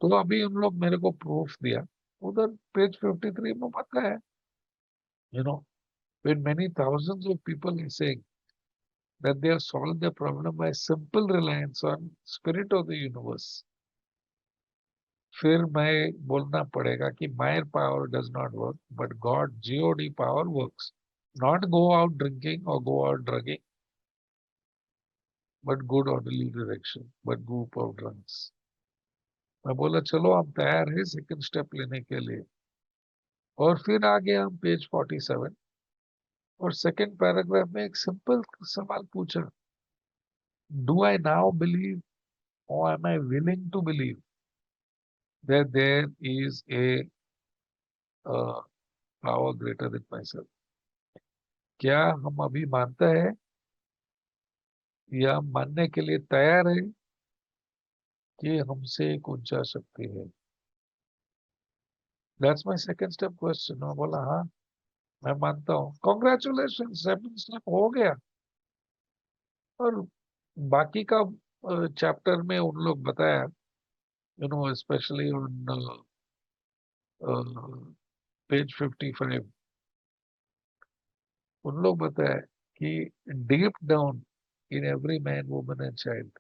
तो अभी हम लोग मेरे को प्रूफ दिया, उधर पेज 53 में पता है, you know, when many thousands of people are saying that they have solved their problem by simple reliance on spirit of the universe, फिर मैं बोलना पड़ेगा कि my power does not work but God G O D power works. Not go out drinking और go out drugging, but good orderly direction, but group of drugs. मैं बोला चलो हम तैयार है सेकंड स्टेप लेने के लिए। और फिर आगे हम पेज 47 और सेकंड पैराग्राफ में एक सिंपल सवाल पूछा, do I now believe or am I willing to believe that there is a power greater than myself? क्या हम अभी मानते हैं, या मानने के लिए तैयार है कि हमसे एक ऊंचा शक्ति है? That's my second step question. मैं बोला हाँ, मैं मानता हूँ। कॉन्ग्रेचुलेशन, सेकंड स्टेप हो गया। और बाकी का चैप्टर में उन लोग बताया, स्पेशली ऑन पेज 55, उन लोग बताया कि deep down in every man woman and child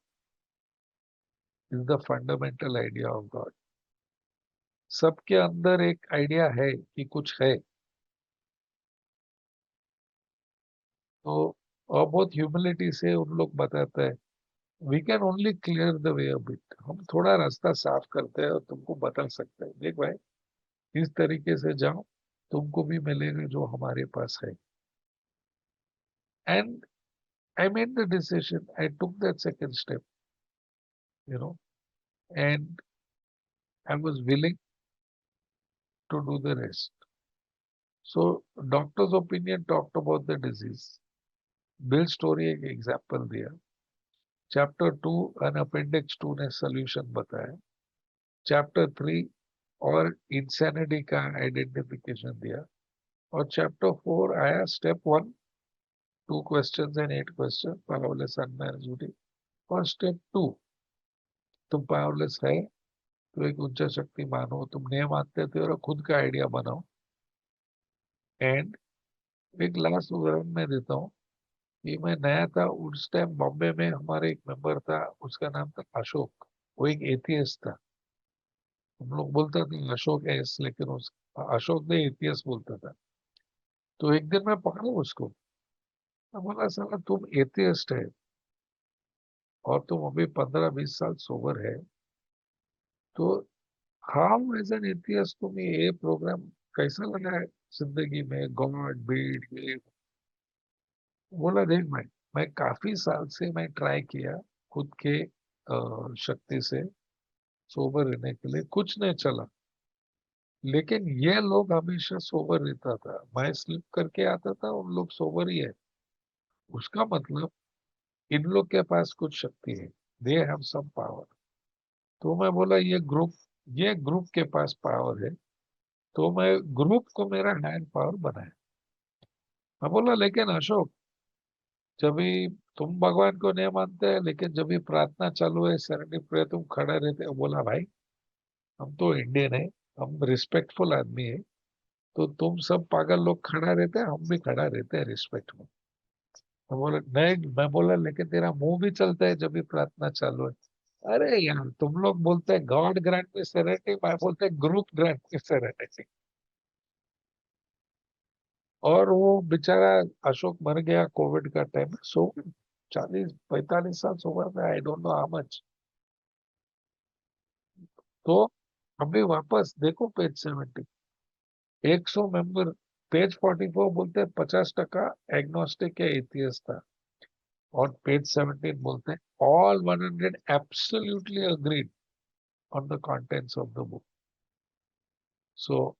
is the fundamental idea of God. सबके अंदर एक आइडिया है कि कुछ है। तो और बहुत ह्यूमिलिटी से उन लोग बताते हैं, we can only clear the way a bit, हम थोड़ा रास्ता साफ करते हैं और तुमको बता सकते हैं, देख भाई इस तरीके से जाओ, तुमको भी मिलेगा जो हमारे पास है। And I made the decision, I took that second step, you know and I was willing to do the rest. So doctor's opinion talked about the disease, Bill story एक एग्जाम्पल दिया, चैप्टर 2 एन अपेंडिक्स 2 ने solution बताया, chapter 3 और insanity का identification दिया, और chapter 4 आया step 1, 2 questions and 8 question, powerless unmanaged duty. और स्टेप 2, तुम पावरलेस है तो एक उच्च शक्ति मानो, तुम नहीं मानते थे और खुद का आइडिया बनाओ। एंड एक लास्ट उदाहरण मैं देता हूँ, कि मैं नया था उस टाइम बॉम्बे में, हमारे एक मेंबर था, उसका नाम था अशोक। वो एक एथियस्ट था। हम लोग बोलते थे अशोक एस, लेकिन उस अशोक ने एथियस्ट बोलता था। तो एक दिन मैं पकड़ा उसको, मैं बोला साला तुम एथियस्ट है और तुम अभी 15-20 साल सोबर है, तो हाउ एज एन एथियस्ट तुम्हें ये प्रोग्राम कैसा लगा है जिंदगी में, गॉड बीड ये। बोला देख भाई, मैं काफी साल से मैं ट्राई किया खुद के शक्ति से सोबर रहने के लिए, कुछ नहीं चला। लेकिन ये लोग हमेशा सोबर रहता था, मैं स्लिप करके आता था, उन लोग सोबर ही है। उसका मतलब इन लोग के पास कुछ शक्ति है, दे हैव सम पावर। तो मैं बोला ये ग्रुप के पास पावर है, तो मैं ग्रुप को मेरा हायर पावर बनाया। मैं बोला लेकिन अशोक, जब भी तुम भगवान को नहीं मानते हैं, लेकिन जब भी प्रार्थना चालू है, शरणी पे तुम खड़े रहते हो। बोला भाई, हम तो इंडियन है, हम रिस्पेक्टफुल आदमी है, तो तुम सब पागल लोग खड़ा रहते हैं, हम भी खड़ा रहते हैं रिस्पेक्ट में। मैं बोला नहीं, मैं बोला लेकिन तेरा मुंह भी चलता है जब भी प्रार्थना चालू है। अरे यार, तुम लोग बोलते हैं गॉड ग्रांट में सेरेनिटी, मैं बोलते हैं ग्रुप ग्रांट में सेरेनिटी। और वो बेचारा अशोक मर गया कोविड का टाइम, सो 40-45 साल सो गया, आई डोंट नो हाउ मच। तो अभी वापस देखो पेज 70, 100 मेंबर। पेज 44 बोलते हैं 50% एग्नोस्टिक या एथियस्ट था। और पेज 17 बोलते हैं all 100 absolutely agreed on the contents of the book. So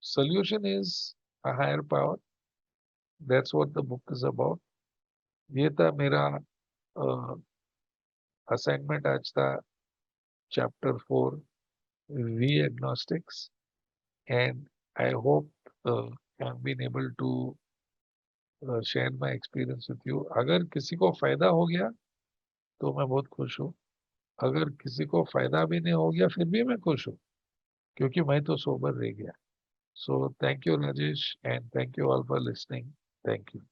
solution is a higher power. That's what the book is about. ये था मेरा असाइनमेंट आज था, chapter 4, we agnostics. And I hope I have been able to share my experience with you. अगर किसी को फायदा हो गया तो मैं बहुत खुश हूँ, अगर किसी को फायदा भी नहीं हो गया फिर भी मैं खुश हूँ, क्योंकि मैं तो सोबर रह गया। So thank you, Rajesh, and thank you all for listening. Thank you.